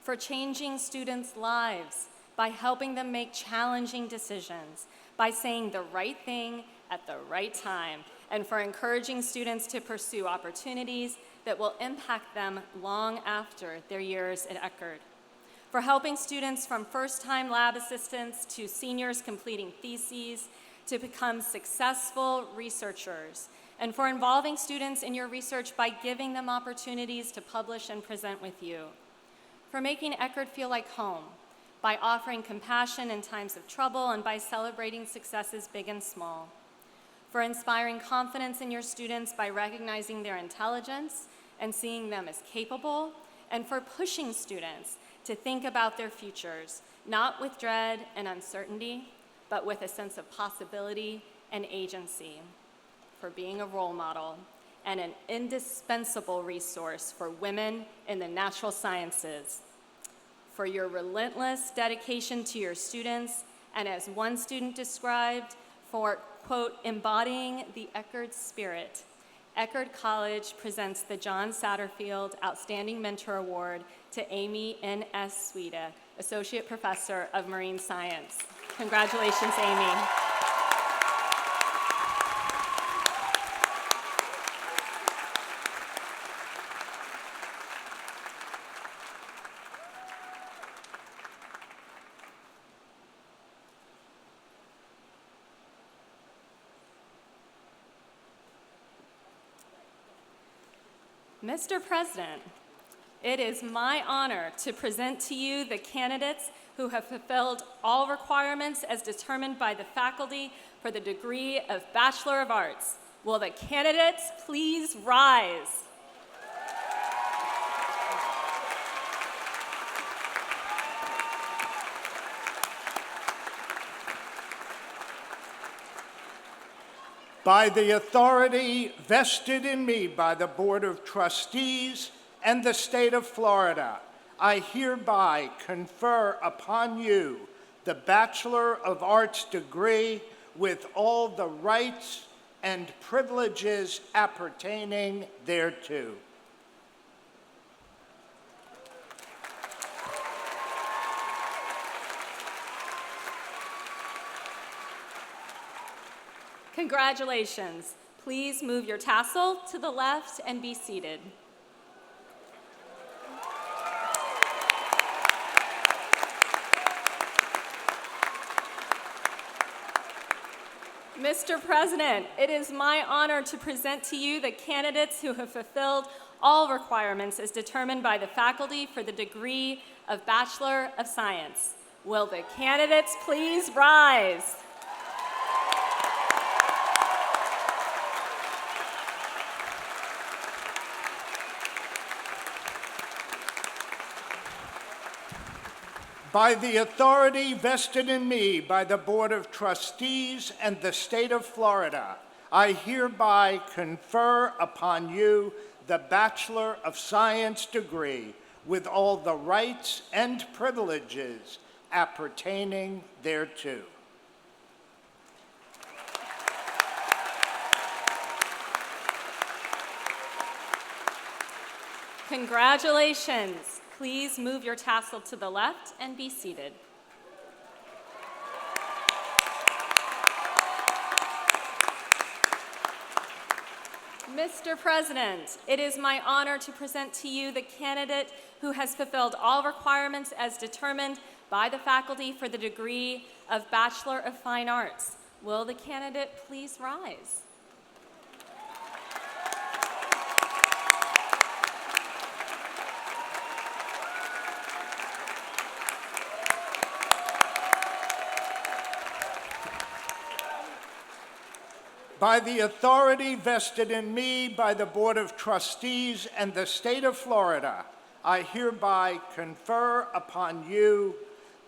For changing students' lives by helping them make challenging decisions, by saying the right thing at the right time, and for encouraging students to pursue opportunities that will impact them long after their years at Eckerd. For helping students from first-time lab assistants to seniors completing theses to become successful researchers, and for involving students in your research by giving them opportunities to publish and present with you. for making Eckerd feel like home, by offering compassion in times of trouble, and by celebrating successes big and small, for inspiring confidence in your students by recognizing their intelligence and seeing them as capable, and for pushing students to think about their futures, not with dread and uncertainty, but with a sense of possibility and agency, for being a role model and an indispensable resource for women in the natural sciences, for your relentless dedication to your students, and as one student described, for, quote, embodying the Eckerd spirit. Eckerd College presents the John Satterfield Outstanding Mentor Award to Amy N.S. Swede, Associate Professor of Marine Science. Congratulations, Amy. Mr. President, it is my honor to present to you the candidates who have fulfilled all requirements as determined by the faculty for the degree of Bachelor of Arts. Will the candidates please rise? By the authority vested in me by the Board of Trustees and the State of Florida, I hereby confer upon you the Bachelor of Arts degree with all the rights and privileges appertaining thereto. Congratulations. Please move your tassel to the left and be seated. Mr. President, it is my honor to present to you the candidates who have fulfilled all requirements as determined by the faculty for the degree of Bachelor of Science. Will the candidates please rise? By the authority vested in me by the Board of Trustees and the State of Florida, I hereby confer upon you the Bachelor of Science degree with all the rights and privileges appertaining thereto. Congratulations. Please move your tassel to the left and be seated. Mr. President, it is my honor to present to you the candidate who has fulfilled all requirements as determined by the faculty for the degree of Bachelor of Fine Arts. Will the candidate please rise? By the authority vested in me by the Board of Trustees and the State of Florida, I hereby confer upon you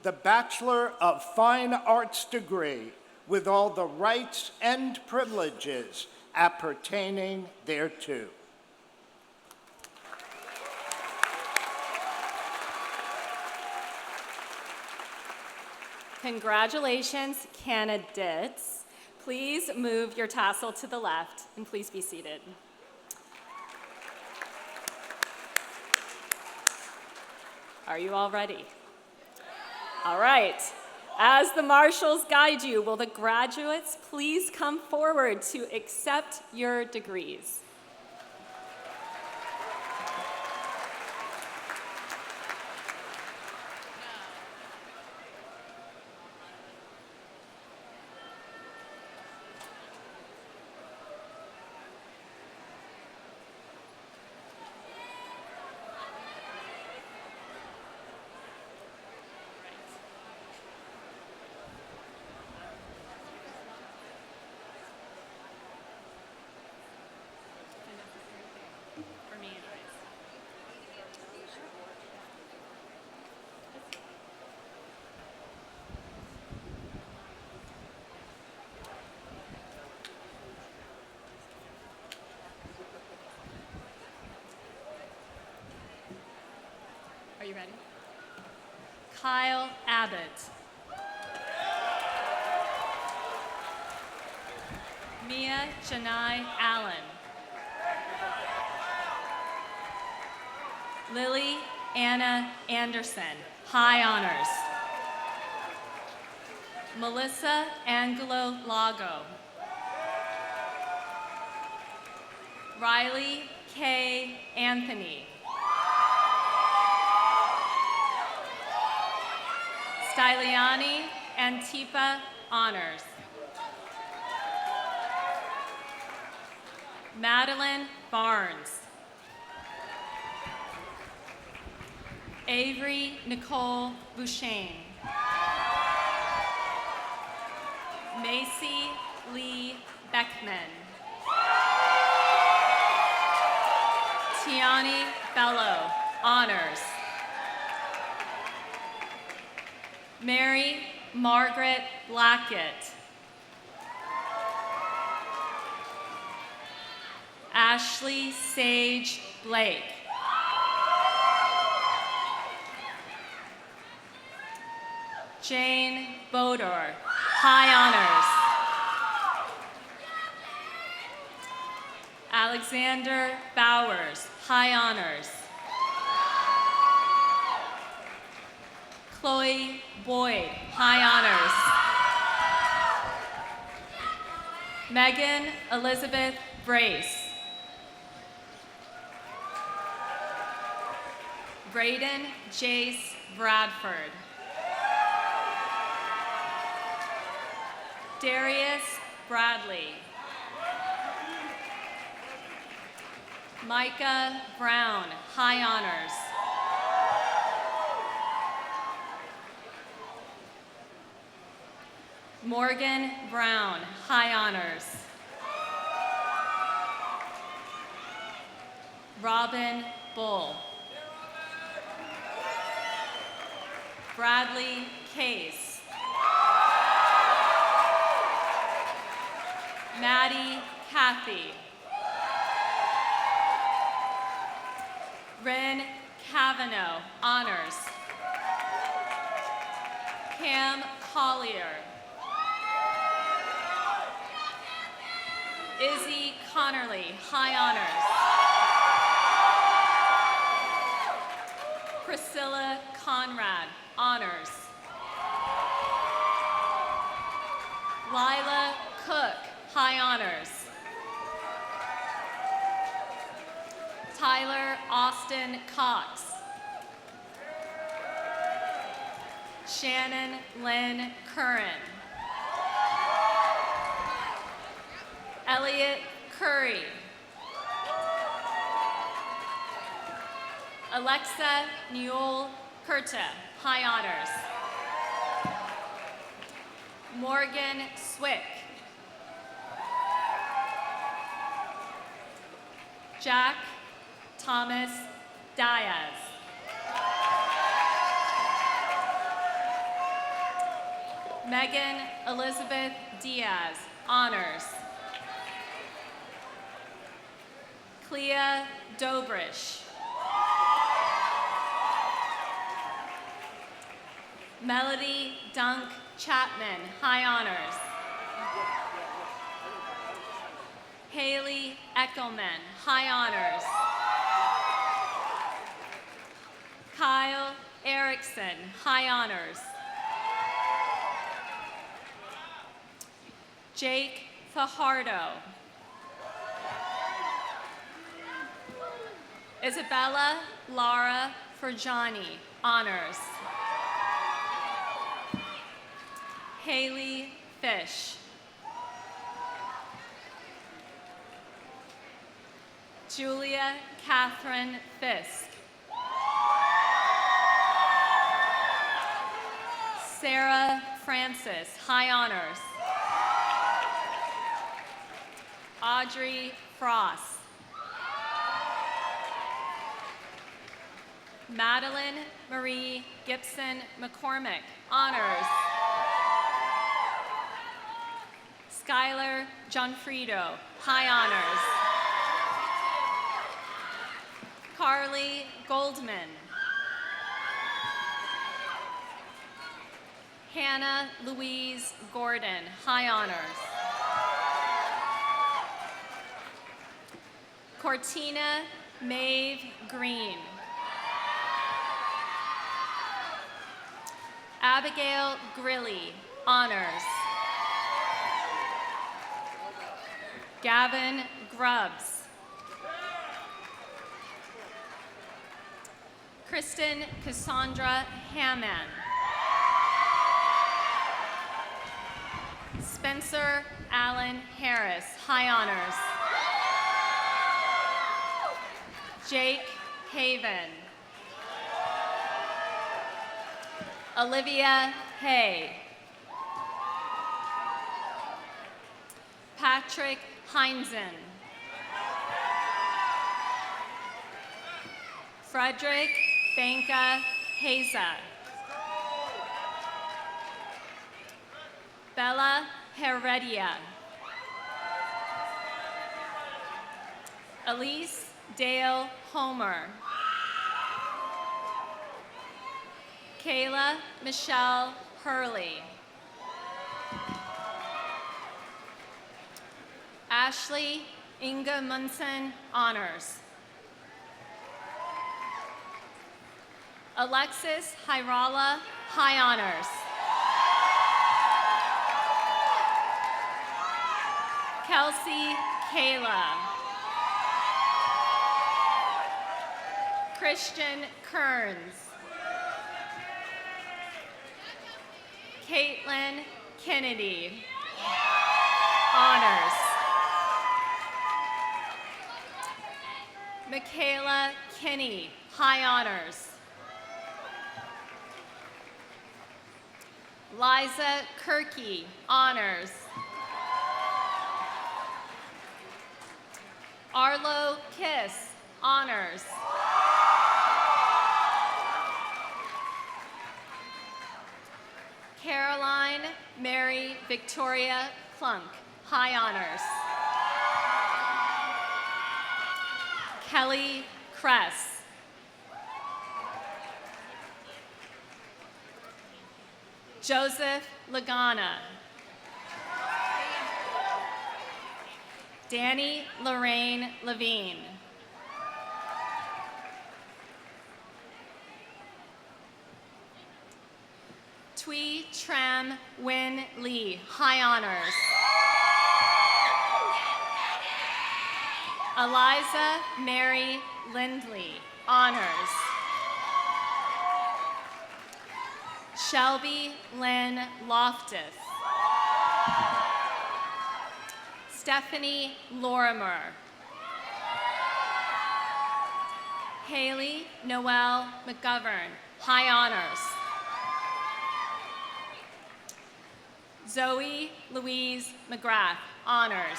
the Bachelor of Fine Arts degree with all the rights and privileges appertaining thereto. Congratulations, candidates. Please move your tassel to the left and please be seated. Are you all ready? All right. As the marshals guide you, will the graduates please come forward to accept your degrees? Kyle Abbott. Mia Janai Allen. Lily Anna Anderson, high honors. Melissa Angelo Lago. Riley K. Anthony. Styliani Antipa honors. Madeline Barnes. Avery Nicole Bouchain. Macy Lee Beckman. Tiani Bello, honors. Mary Margaret Blackett. Ashley Sage Blake. Jane Bodor, high honors. Alexander Bowers, high honors. Chloe Boyd, high honors. Megan Elizabeth Brace. Braden Jace Bradford. Darius Bradley. Micah Brown, high honors. Morgan Brown, high honors. Robin Bull. Bradley Case. Maddie Cathy. Ren Cavanaugh, honors. Cam Collier. Izzy Connerly, high honors. Priscilla Conrad, honors. Lila Cook, high honors. Tyler Austin Cox. Shannon Lynn Curran. Elliot Curry. Alexa Newell Kurta, high honors. Morgan Swick. Jack Thomas Diaz. Megan Elizabeth Diaz, honors. Clea Dobrish. Melody Dunk Chapman, high honors. Haley Eckelman, high honors. Kyle Erickson, high honors. Jake Fajardo. Isabella Lara Ferjani, honors. Haley Fish. Julia Catherine Fisk. Sarah Francis, high honors. Audrey Frost. Madeline Marie Gibson McCormick, honors. Skylar Gianfrido, high honors. Carly Goldman. Hannah Louise Gordon, high honors. Cortina Maeve Green. Abigail Grilly, honors. Gavin Grubbs. Kristen Cassandra Hammond. Spencer Allen Harris, high honors. Jake Haven. Olivia Hay. Patrick Heinzen. Frederick Banka Heza. Bella Heredia. Elise Dale Homer. Kayla Michelle Hurley. Ashley Inga Munson, honors. Alexis Hyrala, high honors. Kelsey Kayla. Christian Kearns. Caitlin Kennedy, honors. Michaela Kinney, high honors. Liza Kirky, honors. Arlo Kiss, honors. Caroline Mary Victoria Clunk, high honors. Kelly Kress. Joseph Lagana. Danny Lorraine Levine. Twee Tram Win Lee, high honors. Eliza Mary Lindley, honors. Shelby Lynn Loftus. Stephanie Lorimer. Haley Noel McGovern, high honors. Zoe Louise McGrath, honors.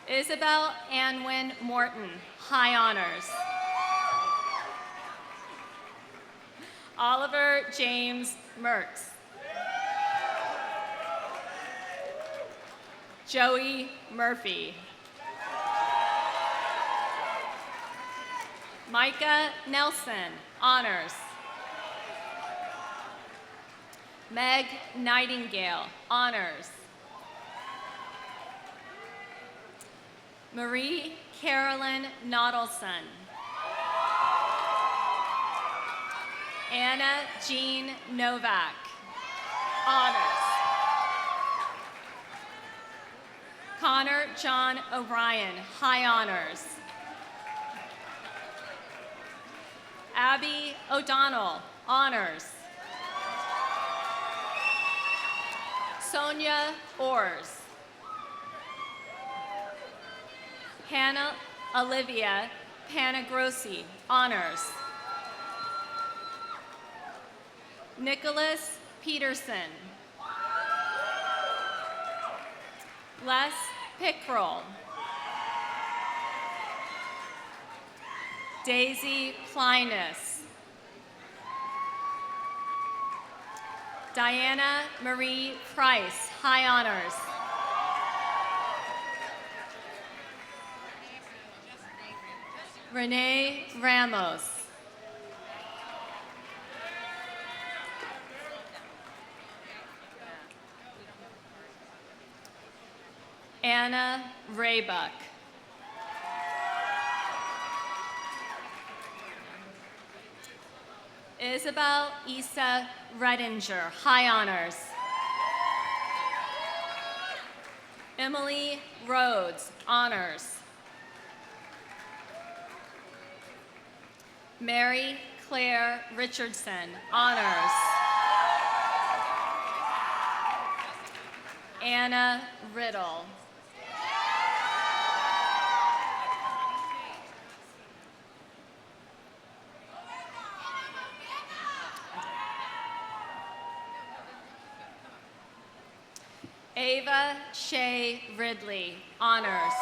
Isabel Anwin Morton, high honors. Oliver James Mertz. Joey Murphy. Micah Nelson, honors. Meg Nightingale, honors. Marie Carolyn Nodelson. Anna Jean Novak, honors. Connor John O'Brien, high honors. Abby O'Donnell, honors. Sonia Orrs. Hannah Olivia Panagrossi, honors. Nicholas Peterson. Les Pickrell. Daisy Plinus. Diana Marie Price, high honors. Renee Ramos. Anna Raybuck. Isabel Isa Redinger, high honors. Emily Rhodes, honors. Mary Claire Richardson, honors. Anna Riddle. Ava Shea Ridley, honors.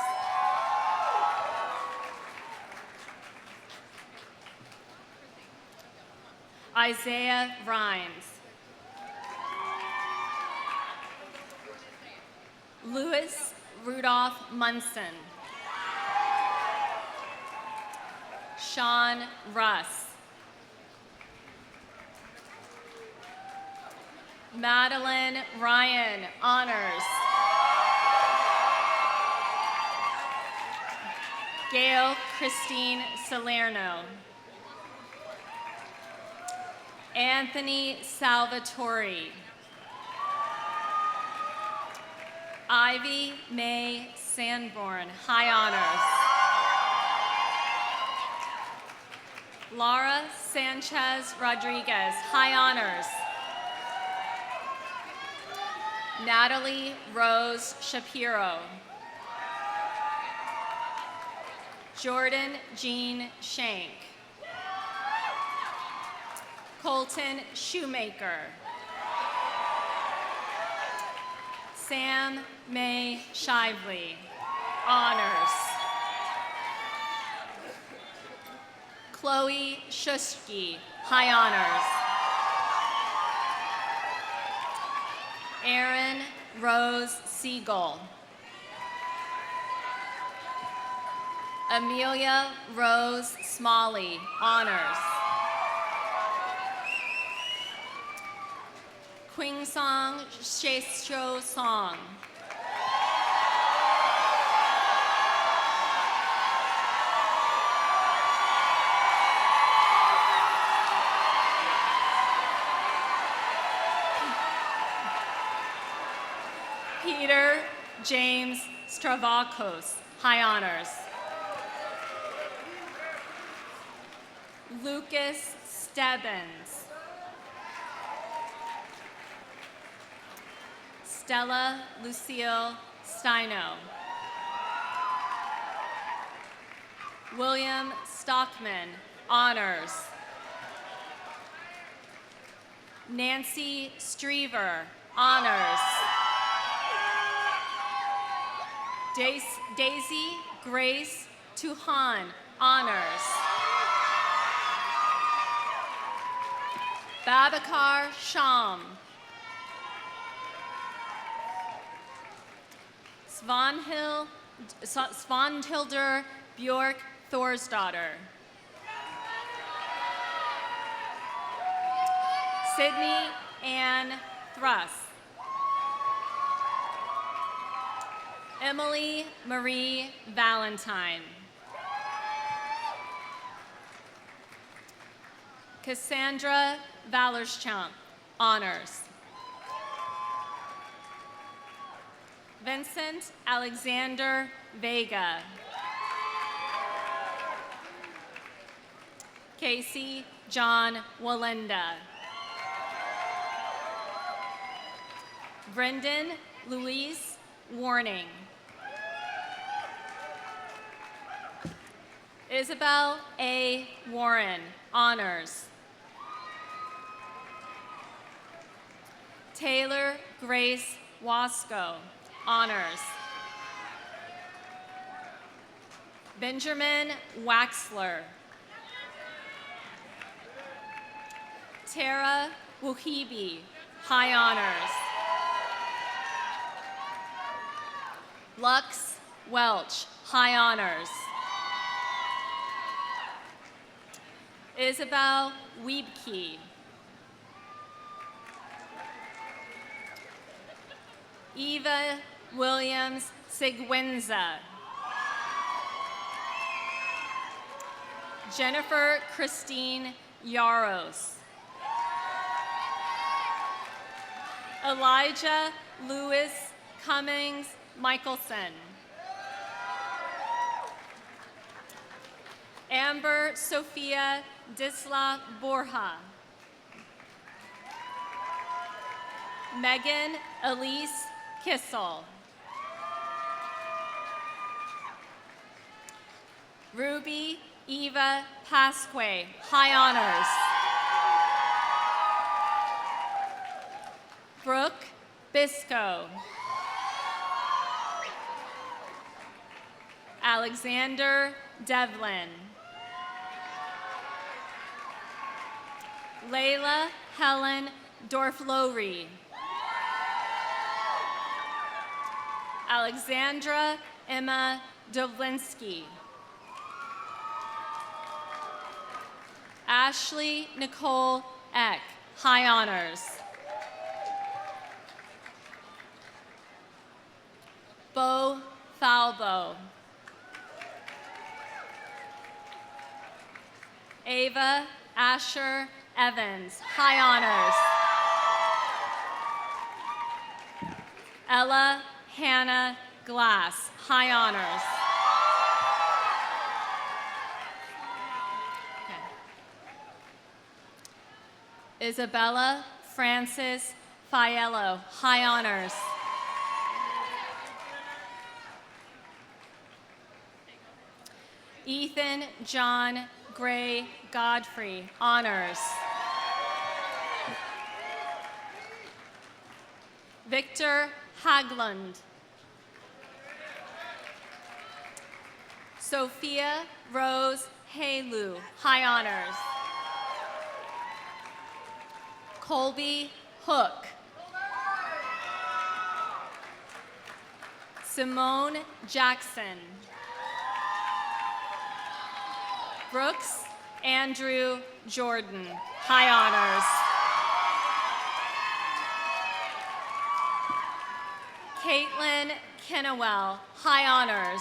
Isaiah Rhymes. Louis Rudolph Munson. Sean Russ. Madeline Ryan, honors. Gail Christine Salerno. Anthony Salvatore. Ivy Mae Sanborn, high honors. Laura Sanchez Rodriguez, high honors. Natalie Rose Shapiro. Jordan Jean Shank. Colton Shoemaker. Sam May Shively, honors. Chloe Shushki, high honors. Erin Rose Siegel. Amelia Rose Smalley, honors. Quingsong Shesho Song. Peter James Stravakos, high honors. Lucas Stebbins. Stella Lucille Steino. William Stockman, honors. Nancy Strever, honors. Daisy Grace Tuhan, honors. Babakar Sham. Svanhildur Bjork Thorsdottir. Sydney Ann Thruss. Emily Marie Valentine. Cassandra Vallerschamp, honors. Vincent Alexander Vega. Casey John Walenda. Brendan Louise Warning. Isabel A. Warren, honors. Taylor Grace Wasco, honors. Benjamin Waxler. Tara Wuhibi, high honors. Lux Welch, high honors. Isabel Wiebke. Eva Williams Sigwinza. Jennifer Christine Yaros. Elijah Lewis Cummings Michelson. Amber Sophia Disla Borja. Megan Elise Kissel. Ruby Eva Pasque, high honors. Brooke Bisco. Alexander Devlin. Layla Helen Dorflowry. Alexandra Emma Dovlinsky. Ashley Nicole Eck, high honors. Bo Falbo. Ava Asher Evans, high honors. Ella Hannah Glass, high honors. Okay. Isabella Francis Fiello, high honors. Ethan John Gray Godfrey, honors. Victor Haglund. Sophia Rose Halu, high honors. Colby Hook. Simone Jackson. Brooks Andrew Jordan, high honors. Caitlin Kennewell, high honors.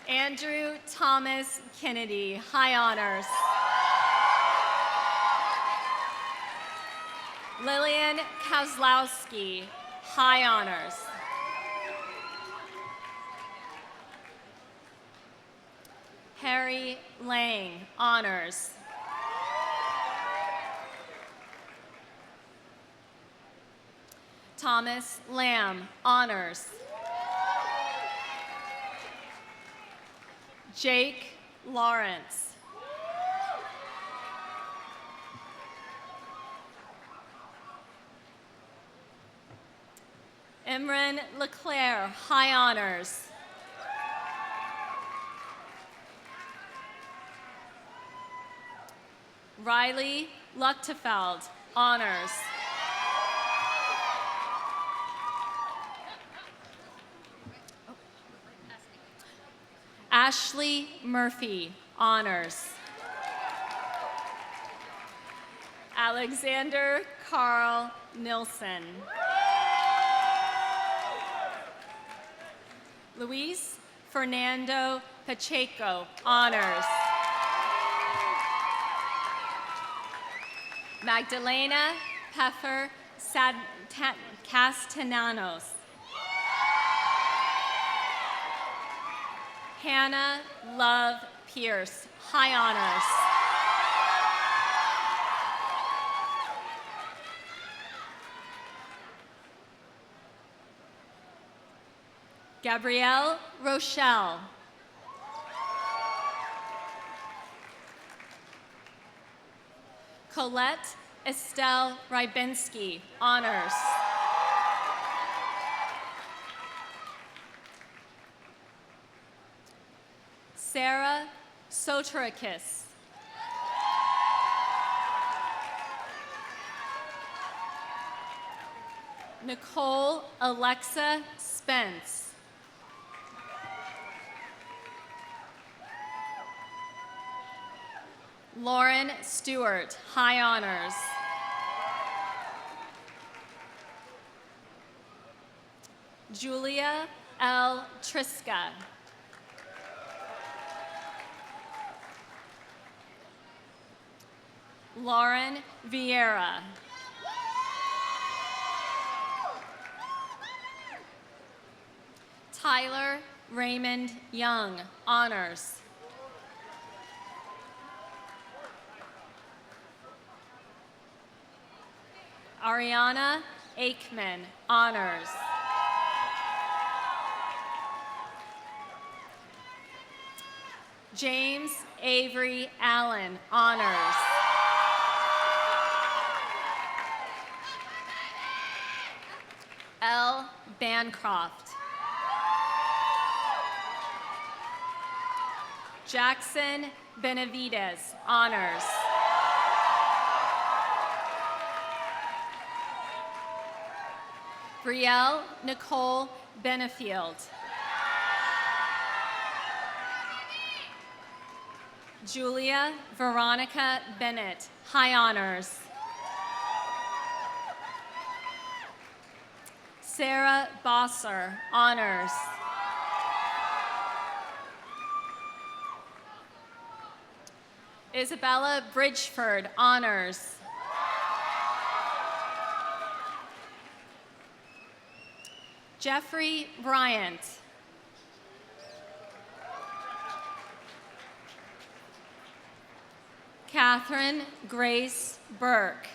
Andrew Thomas Kennedy, high honors. Lillian Kozlowski, high honors. Harry Lang, honors. Thomas Lamb, honors. Jake Lawrence. Imran Leclerc, high honors. Riley Luchtefeld, honors. Ashley Murphy, honors. Alexander Carl Nilsson. Luis Fernando Pacheco, honors. Magdalena Peffer Castellanos. Hannah Love Pierce, high honors. Gabrielle Rochelle. Colette Estelle Rybinski, honors. Sarah Soterakis. Nicole Alexa Spence. Lauren Stewart, high honors. Julia L. Triska. Lauren Vieira. Tyler Raymond Young, honors. Ariana Aikman, honors. James Avery Allen, honors. L. Bancroft. Jackson Benavides, honors. Brielle Nicole Benefield. Julia Veronica Bennett, high honors. Sarah Bosser, honors. Isabella Bridgeford, honors. Jeffrey Bryant. Catherine Grace Burke.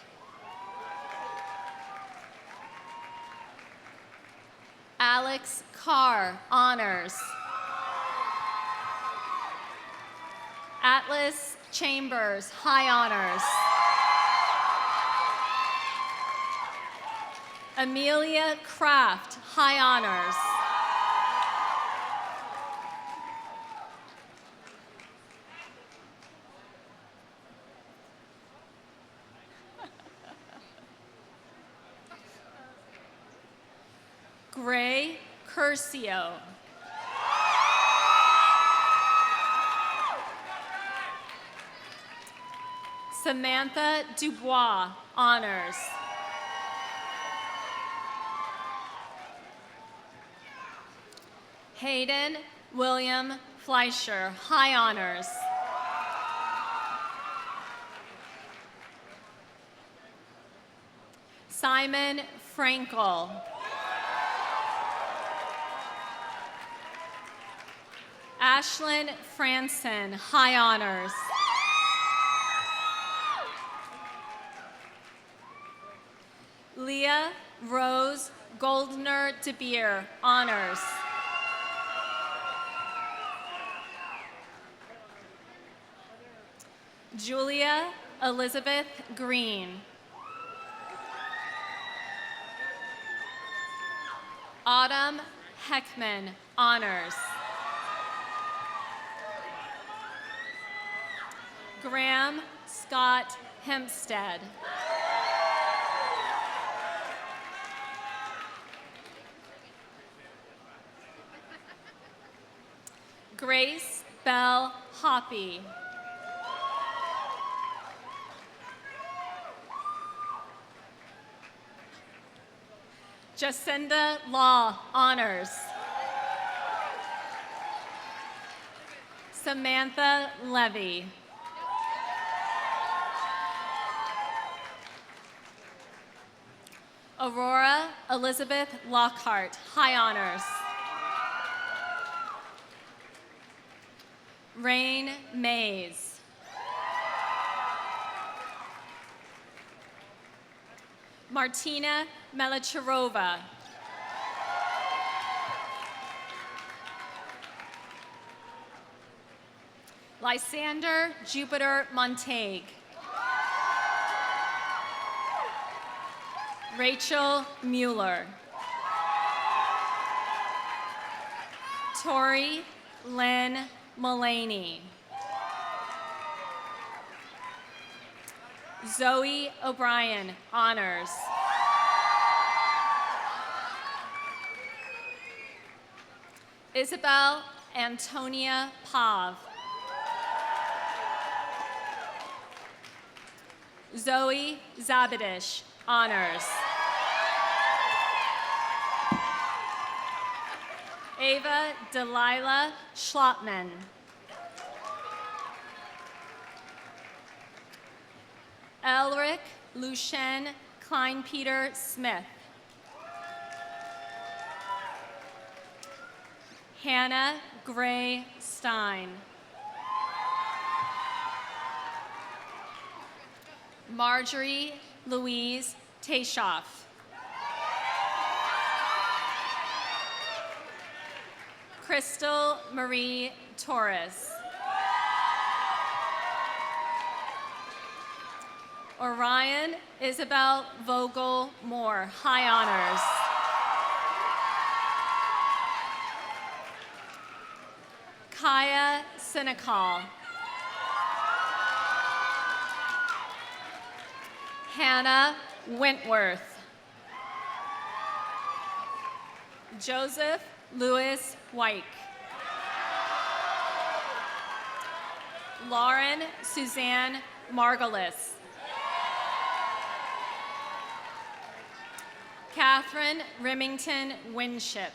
Alex Carr, honors. Atlas Chambers, high honors. Amelia Kraft, high honors. Gray Curcio. Samantha Dubois, honors. Hayden William Fleischer, high honors. Simon Frankel. Ashlyn Franson, high honors. Leah Rose Goldner de Beer, honors. Julia Elizabeth Green. Autumn Heckman, honors. Graham Scott Hempstead. Grace Bell Hoppy. Jacinda Law, honors. Samantha Levy. Aurora Elizabeth Lockhart, high honors. Rain Mays. Martina Melacharova. Lysander Jupiter Montague. Rachel Mueller. Tori Lynn Mullaney. Zoe O'Brien, honors. Isabel Antonia Pav. Zoe Zabadish, honors. Ava Delilah Schlotman. Elric Lucien Klein-Peter Smith. Hannah Gray Stein. Marjorie Louise Tayshoff. Crystal Marie Torres. Orion Isabel Vogel Moore, high honors. Kaya Senecal. Hannah Wentworth. Joseph Lewis White. Lauren Suzanne Margolis. Catherine Remington Winship.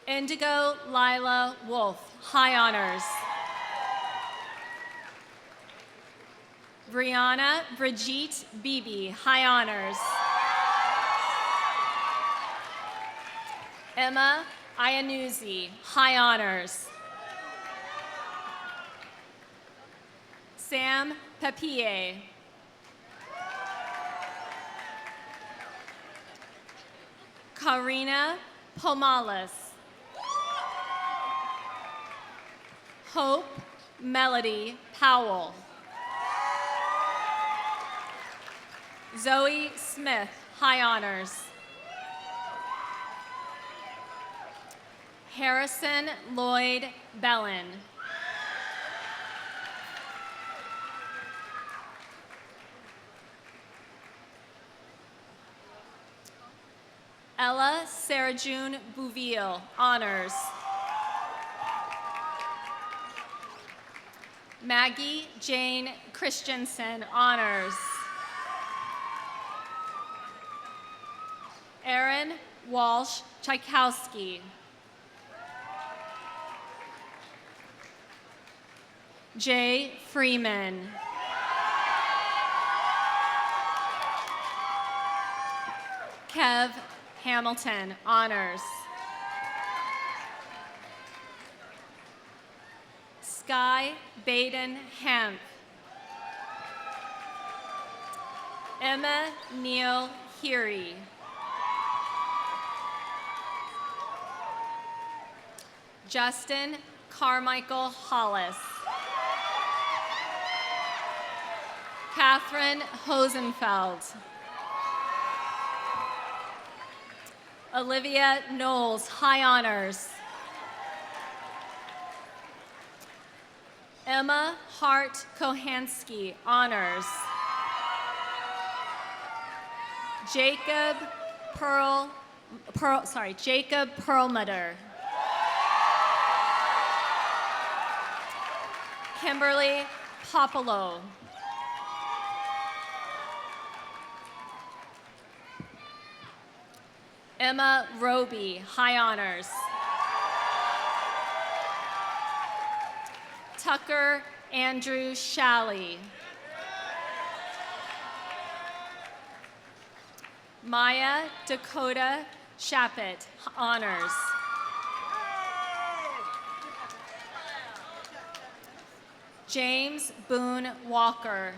Indigo Lila Wolf, high honors. Brianna Brigitte Beebe, high honors. Emma Iannuzzi, high honors. Sam Papier. Karina Pomalis. Hope Melody Powell. Zoe Smith, high honors. Harrison Lloyd Bellin. Ella Sarah June Bouville, honors. Maggie Jane Christensen, honors. Aaron Walsh Tchaikovsky. Jay Freeman. Kev Hamilton, honors. Sky Baden Hemp. Emma Neal Heary. Justin Carmichael Hollis. Catherine Hosenfeld. Olivia Knowles, high honors. Emma Hart Kohansky, honors. Jacob Perlmutter. Kimberly Popolo. Emma Roby, high honors. Tucker Andrew Shalley. Maya Dakota Shappett, honors. James Boone Walker.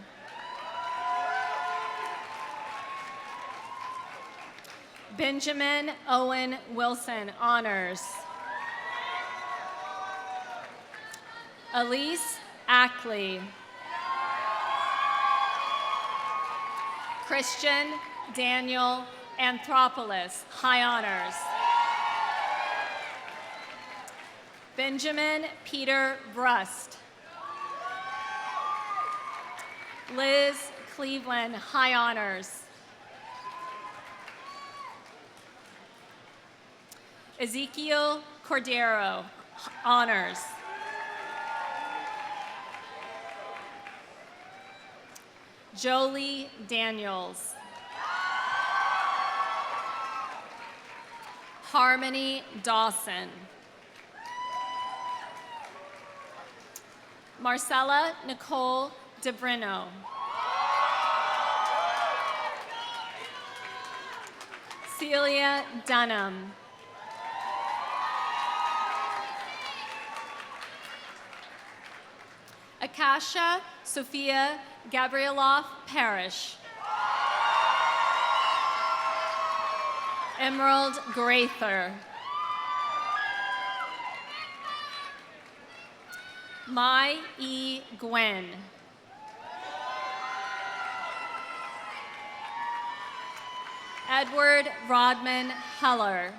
Benjamin Owen Wilson, honors. Elise Ackley. Christian Daniel Anthropoulos, high honors. Benjamin Peter Brust. Liz Cleveland, high honors. Ezekiel Cordero, honors. Jolie Daniels. Harmony Dawson. Marcella Nicole DeBrino. Celia Dunham. Akasha Sophia Gabrieloff Parrish. Emerald Grather. Mai E. Gwen. Edward Rodman Heller.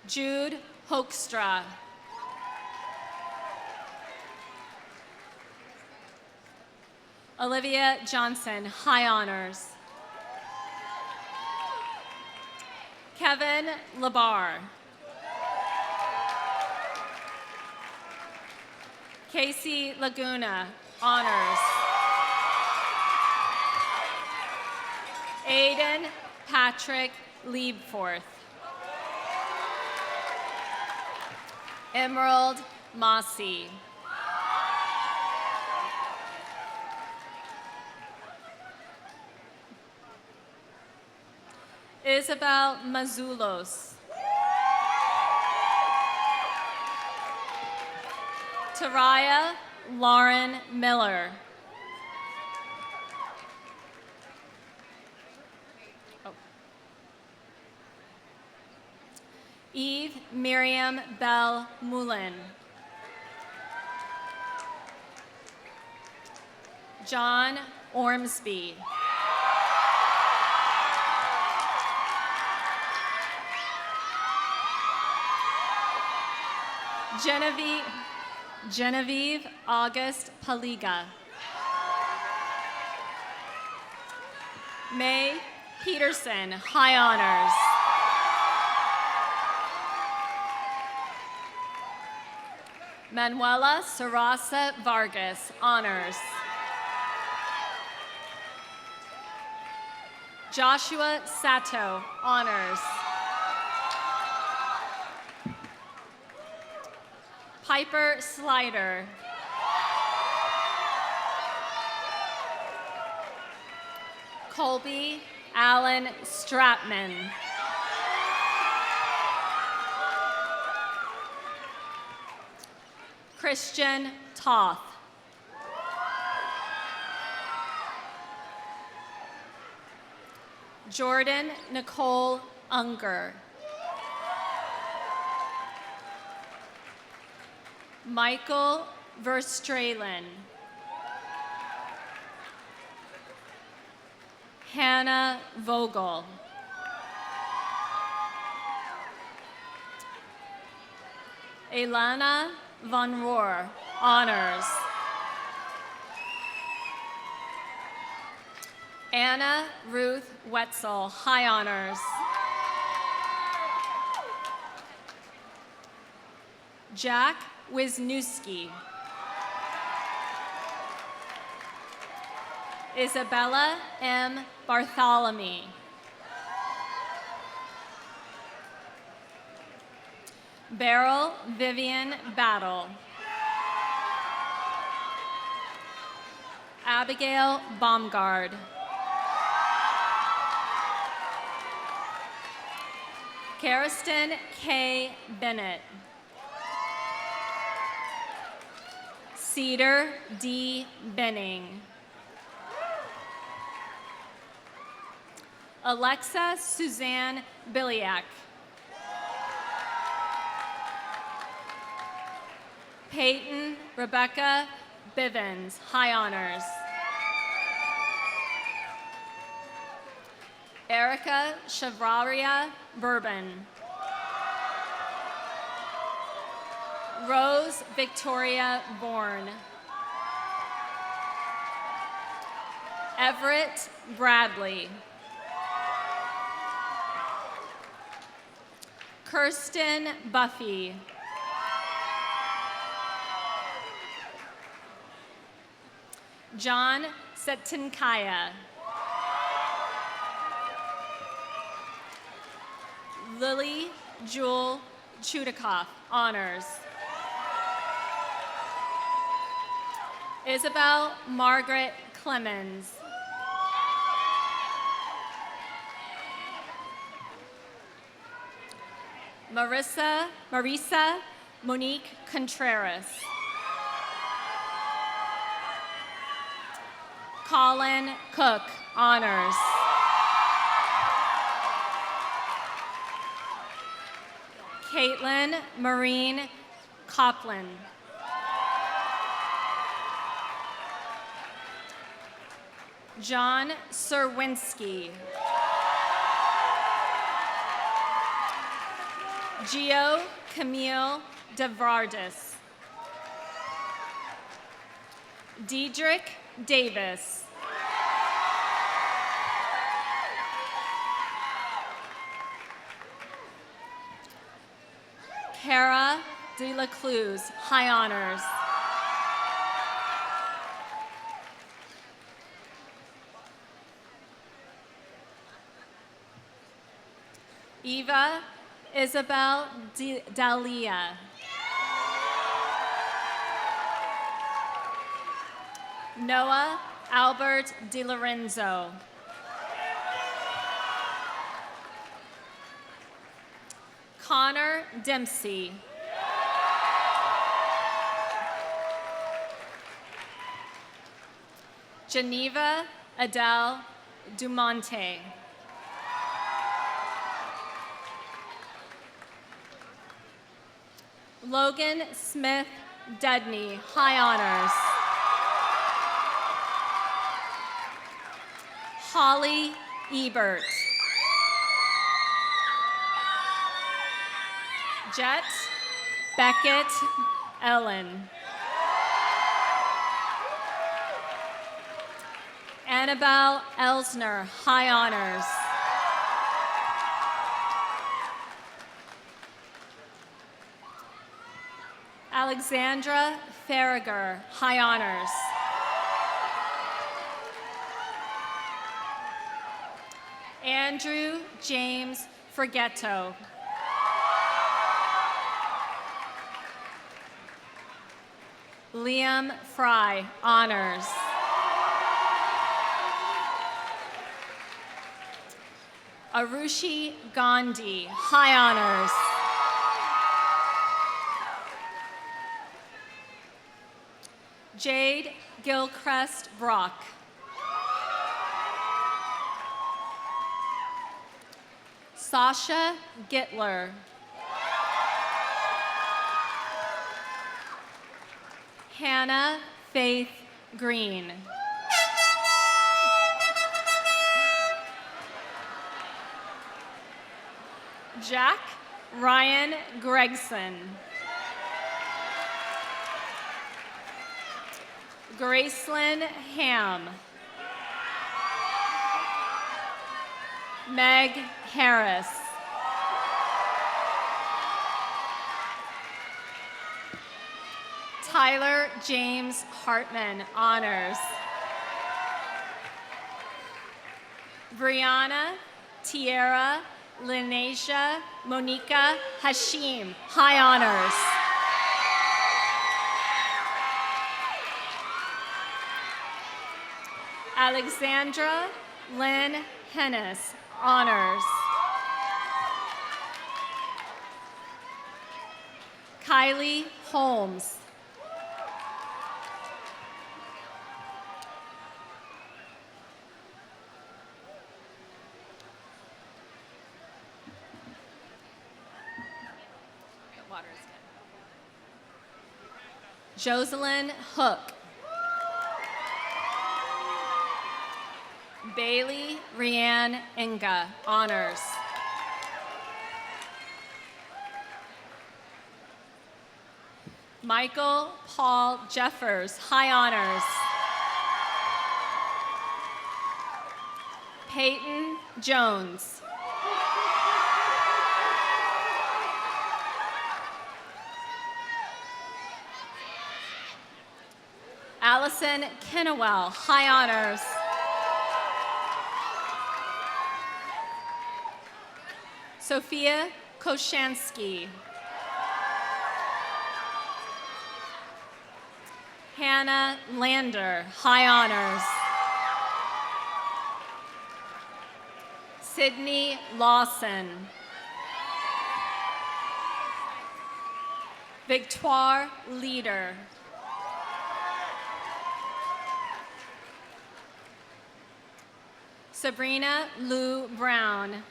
Jude Hoekstra. Olivia Johnson, high honors. Kevin Labar. Casey Laguna, honors. Aiden Patrick Liebforth. Emerald Mossy. Isabel Mazulos. Taraya Lauren Miller. Eve Miriam Bell Mullen. John Ormsby. Genevieve August Paliga. May Peterson, high honors. Manuela Sarasa Vargas, honors. Joshua Sato, honors. Piper Slider. Colby Allen Stratman. Christian Toth. Jordan Nicole Unger. Michael Verstralen. Hannah Vogel. Elana Von Rohr, honors. Anna Ruth Wetzel, high honors. Jack Wisniewski. Isabella M. Bartholomew. Beryl Vivian Battle. Abigail Baumgard. Karsten K. Bennett. Cedar D. Benning. Alexa Suzanne Biliak. Peyton Rebecca Bivens, high honors. Erica Shavraria Bourbon. Rose Victoria Bourne. Everett Bradley. Kirsten Buffy. John Setinkaya. Lily Jewel Chudikoff, honors. Isabel Margaret Clemens. Marisa Monique Contreras. Colin Cook, honors. Caitlin Marine Copland. John Serwinski. Gio Camille DeVardis. Diedrich Davis. Kara De La Cruz, high honors. Eva Isabel Dalia. Noah Albert Di Lorenzo. Connor Dempsey. Geneva Adele Dumonte. Logan Smith Dudney, high honors. Holly Ebert. Jet Beckett Ellen. Annabelle Elsner, high honors. Alexandra Farragher, high honors. Andrew James Forgetto. Liam Fry, honors. Arushi Gandhi, high honors. Jade Gilchrist Brock. Sasha Gittler. Hannah Faith Green. Jack Ryan Gregson. Gracelyn Ham. Meg Harris. Tyler James Hartman, honors. Brianna Tierra Linesia Monica Hashim, high honors. Alexandra Lynn Hennis, honors. Kylie Holmes. Jocelyn Hook. Bailey Rianne Inga, honors. Michael Paul Jeffers, high honors. Peyton Jones. Allison Kennewell, high honors. Sophia Koshansky. Hannah Lander, high honors. Sydney Lawson. Victoire Leader. Sabrina Lou Brown.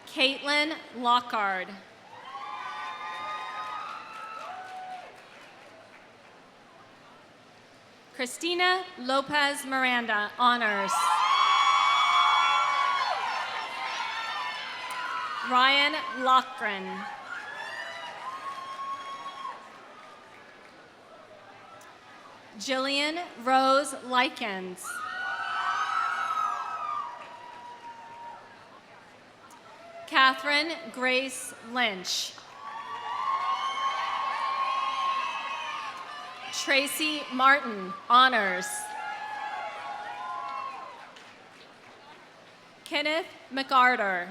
Caitlin Lockard. Christina Lopez Miranda, honors. Ryan Lochgren. Jillian Rose Likens. Catherine Grace Lynch. Tracy Martin, honors. Kenneth McArthur.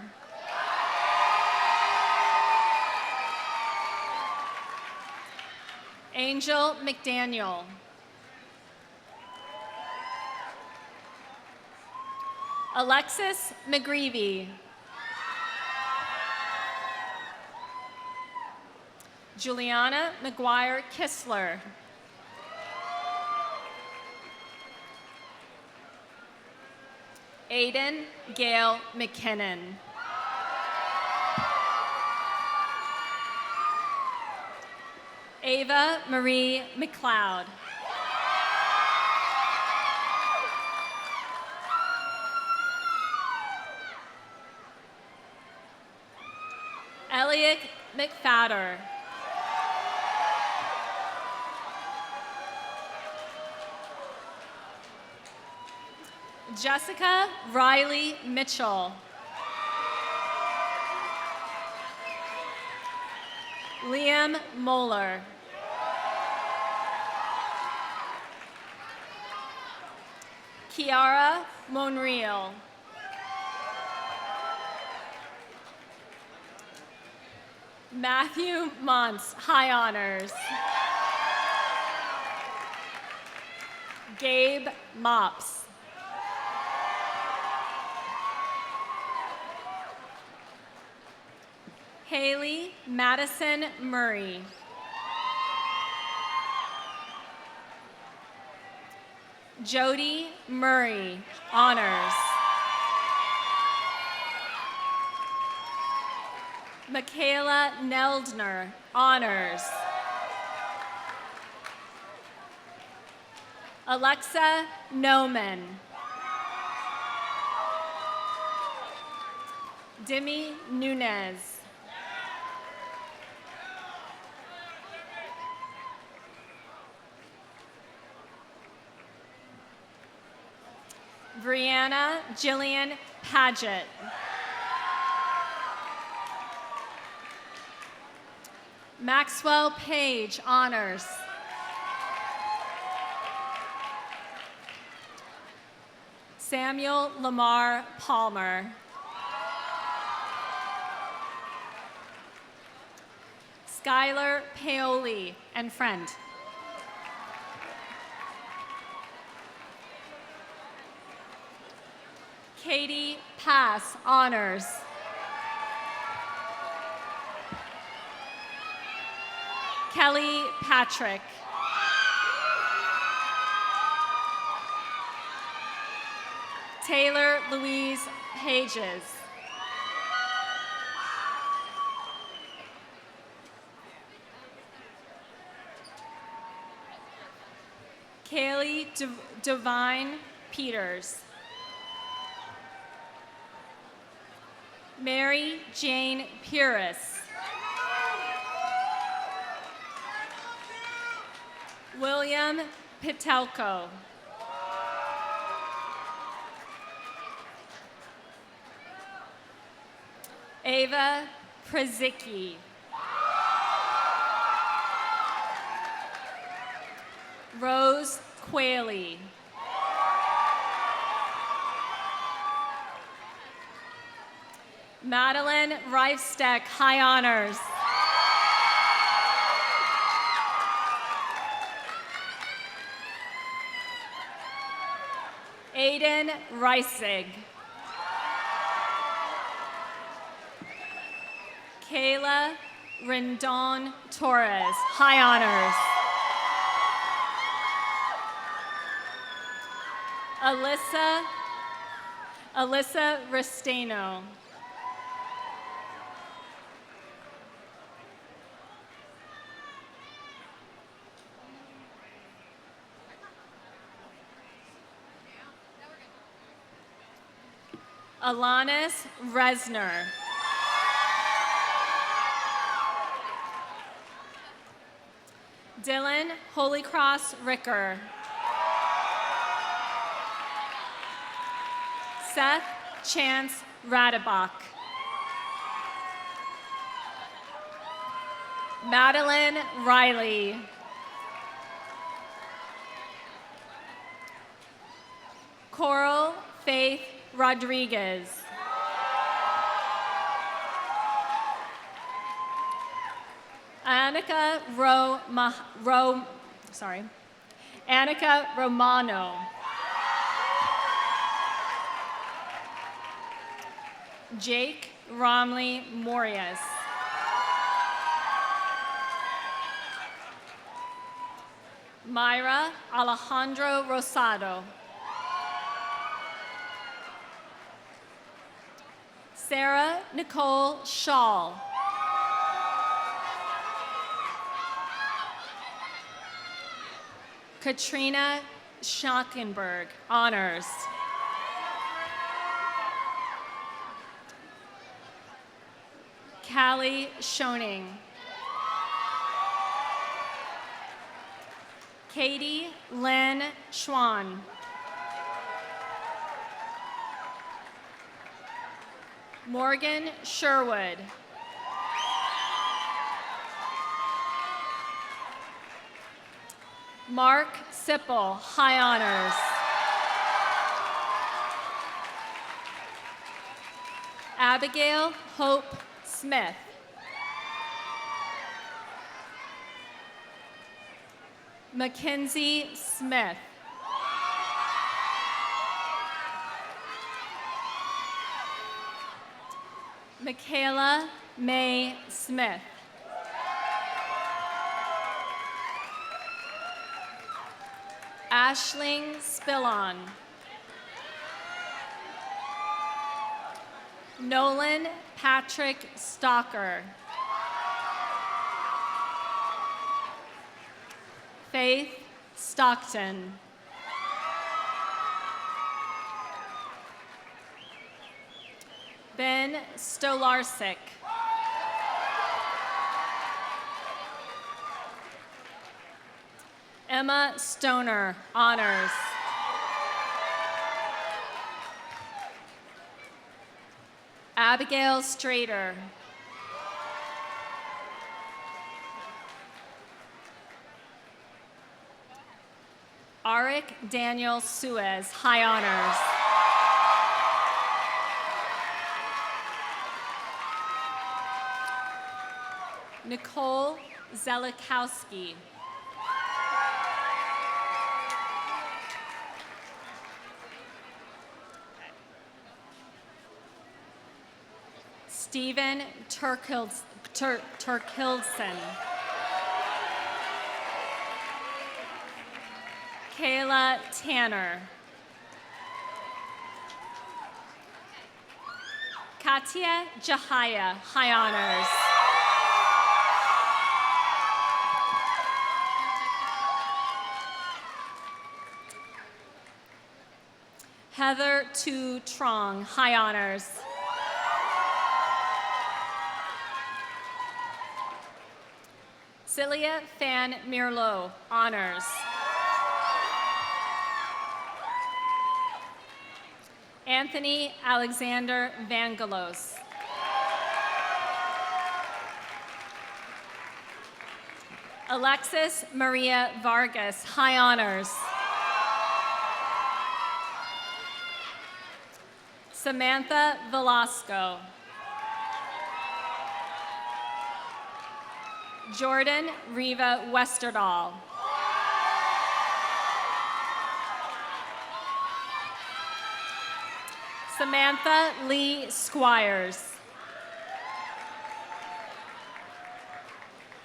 Angel McDaniel. Alexis McGreevy. Juliana McGuire Kistler. Aiden Gail McKinnon. Ava Marie McLeod. Elliot McFadder. Jessica Riley Mitchell. Liam Moeller. Kiara Monreal. Matthew Montz, high honors. Gabe Mops. Haley Madison Murray. Jody Murray, honors. Michaela Neldner, honors. Alexa Noman. Demi Nunez. Brianna Jillian Paget. Maxwell Page, honors. Samuel Lamar Palmer. Skylar Paoli and friend. Katie Pass, honors. Kelly Patrick. Taylor Louise Pages. Kaylee Devine Peters. Mary Jane Puris. William Pitelko. Ava Przicki. Rose Quayle. Madeline Reifsteck, high honors. Aiden Reisig. Kayla Rendon Torres, high honors. Alyssa Restaino. Alanis Resner. Dylan Holy Cross Ricker. Seth Chance Radebach. Madeline Riley. Coral Faith Rodriguez. Annika Romano. Jake Romley Morias. Myra Alejandro Rosado. Sarah Nicole Schall. Katrina Schockenberg, honors. Callie Schoening. Katie Lynn Schwan. Morgan Sherwood. Mark Sipple, high honors. Abigail Hope Smith. Mackenzie Smith. Michaela May Smith. Ashling Spillon. Nolan Patrick Stalker. Faith Stockton. Ben Stolarczyk. Emma Stoner, honors. Abigail Strader. Arik Daniel Suez, high honors. Nicole Zelikowski. Stephen Turkildson. Kayla Tanner. Katia Jahaya, high honors. Heather Tu Trong, high honors. Celia Fan Mirlo, honors. Anthony Alexander Alexis Maria Vargas, high honors. Samantha Velasco. Jordan Riva Westerdahl. Samantha Lee Squires.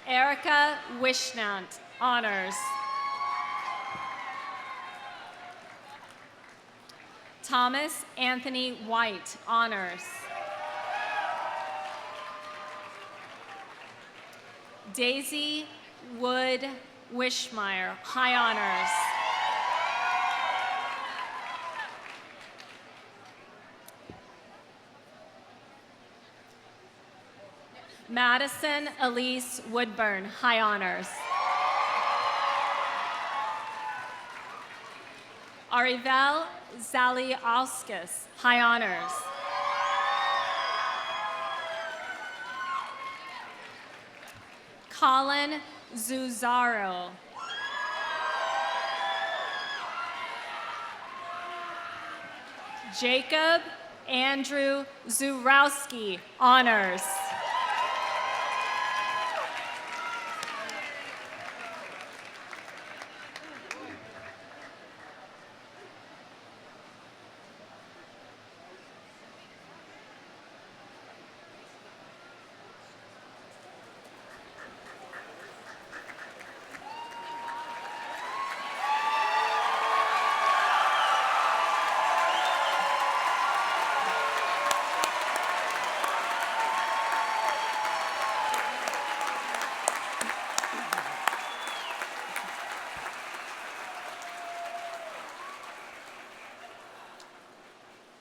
Erica Wishnant, honors. Thomas Anthony White, honors. Daisy Wood Wishmeyer, high honors. Madison Elise Woodburn, high honors. Arivel Zaliauskas, high honors. Colin Zuzaro. Jacob Andrew Zurowski, honors.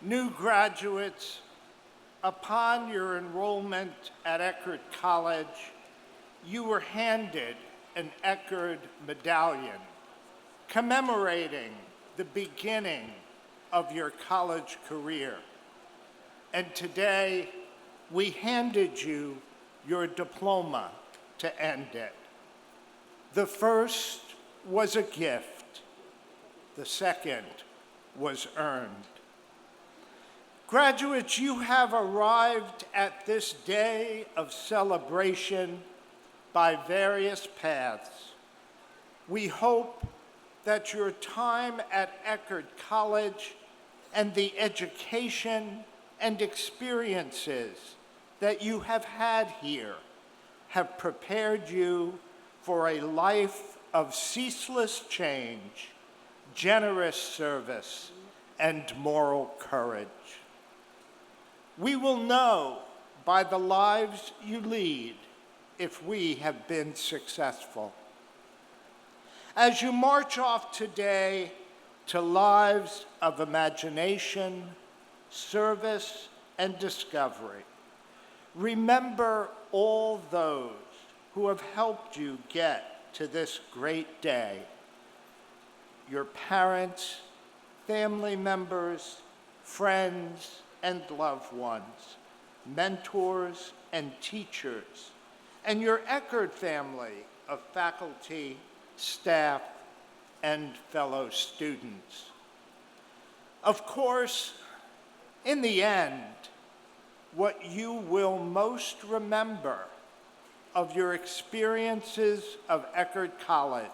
New graduates, upon your enrollment at Eckerd College, you were handed an Eckerd medallion commemorating the beginning of your college career. And today, we handed you your diploma to end it. The first was a gift. The second was earned. Graduates, you have arrived at this day of celebration by various paths. We hope that your time at Eckerd College and the education and experiences that you have had here have prepared you for a life of ceaseless change, generous service, and moral courage. We will know by the lives you lead if we have been successful. As you march off today to lives of imagination, service, and discovery, remember all those who have helped you get to this great day. Your parents, family members, friends, and loved ones, mentors and teachers, and your Eckerd family of faculty, staff, and fellow students. Of course, in the end, what you will most remember of your experiences of Eckerd College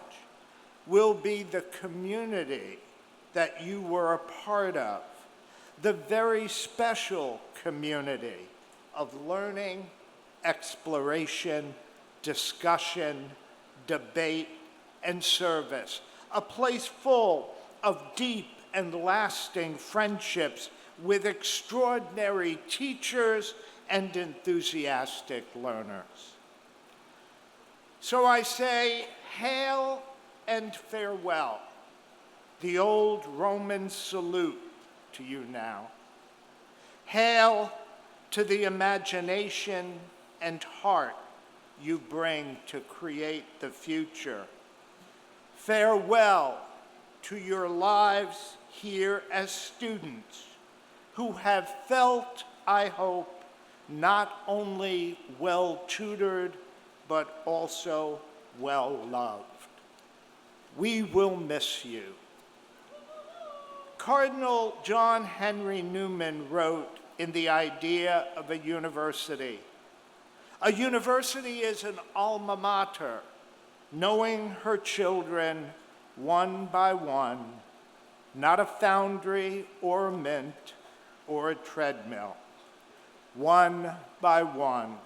will be the community that you were a part of, the very special community of learning, exploration, discussion, debate, and service, a place full of deep and lasting friendships with extraordinary teachers and enthusiastic learners. So I say, hail and farewell, the old Roman salute to you now. Hail to the imagination and heart you bring to create the future. Farewell to your lives here as students who have felt, I hope, not only well tutored, but also well loved. We will miss you. Cardinal John Henry Newman wrote in The Idea of a University, "A university is an alma mater, knowing her children one by one, not a foundry or a mint or a treadmill. One by one,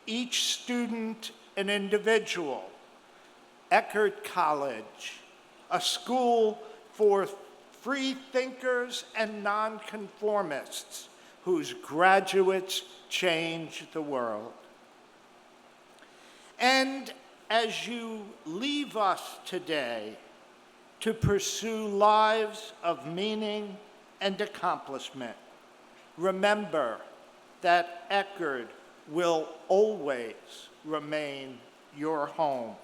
each student an individual. Eckerd College, a school for free thinkers and nonconformists whose graduates change the world." And as you leave us today to pursue lives of meaning and accomplishment, remember that Eckerd will always remain your home.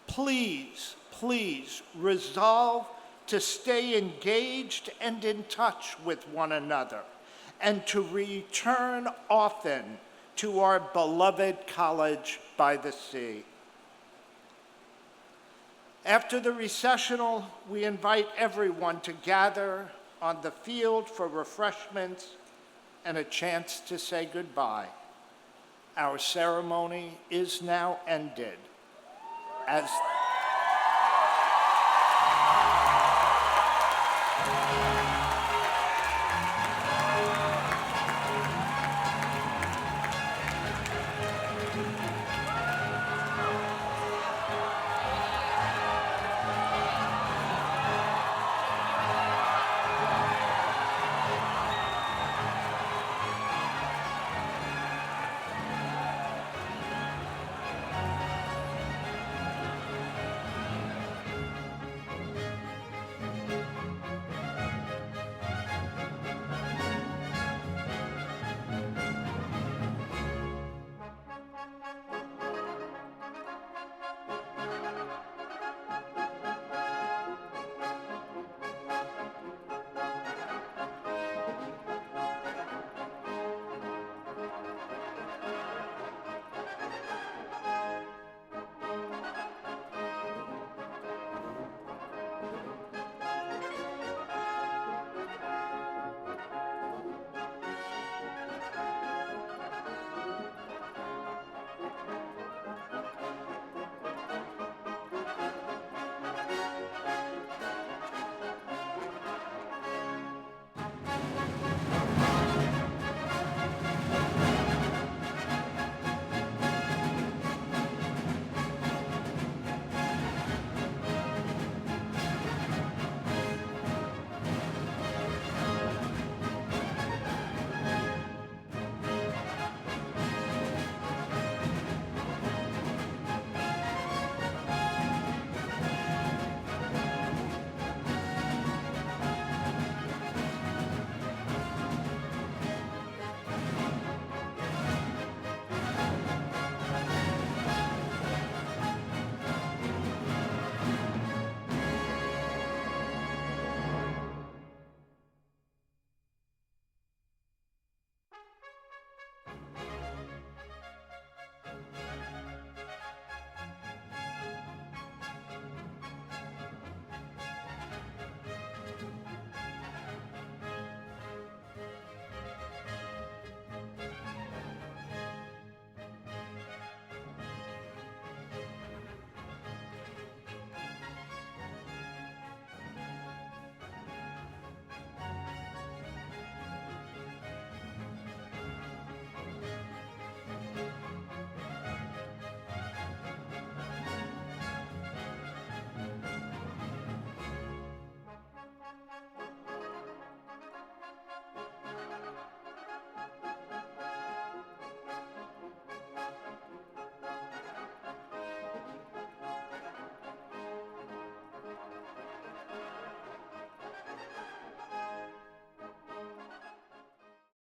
Please, please resolve to stay engaged and in touch with one another and to return often to our beloved college by the sea. After the recessional, we invite everyone to gather on the field for refreshments and a chance to say goodbye. Our ceremony is now ended. As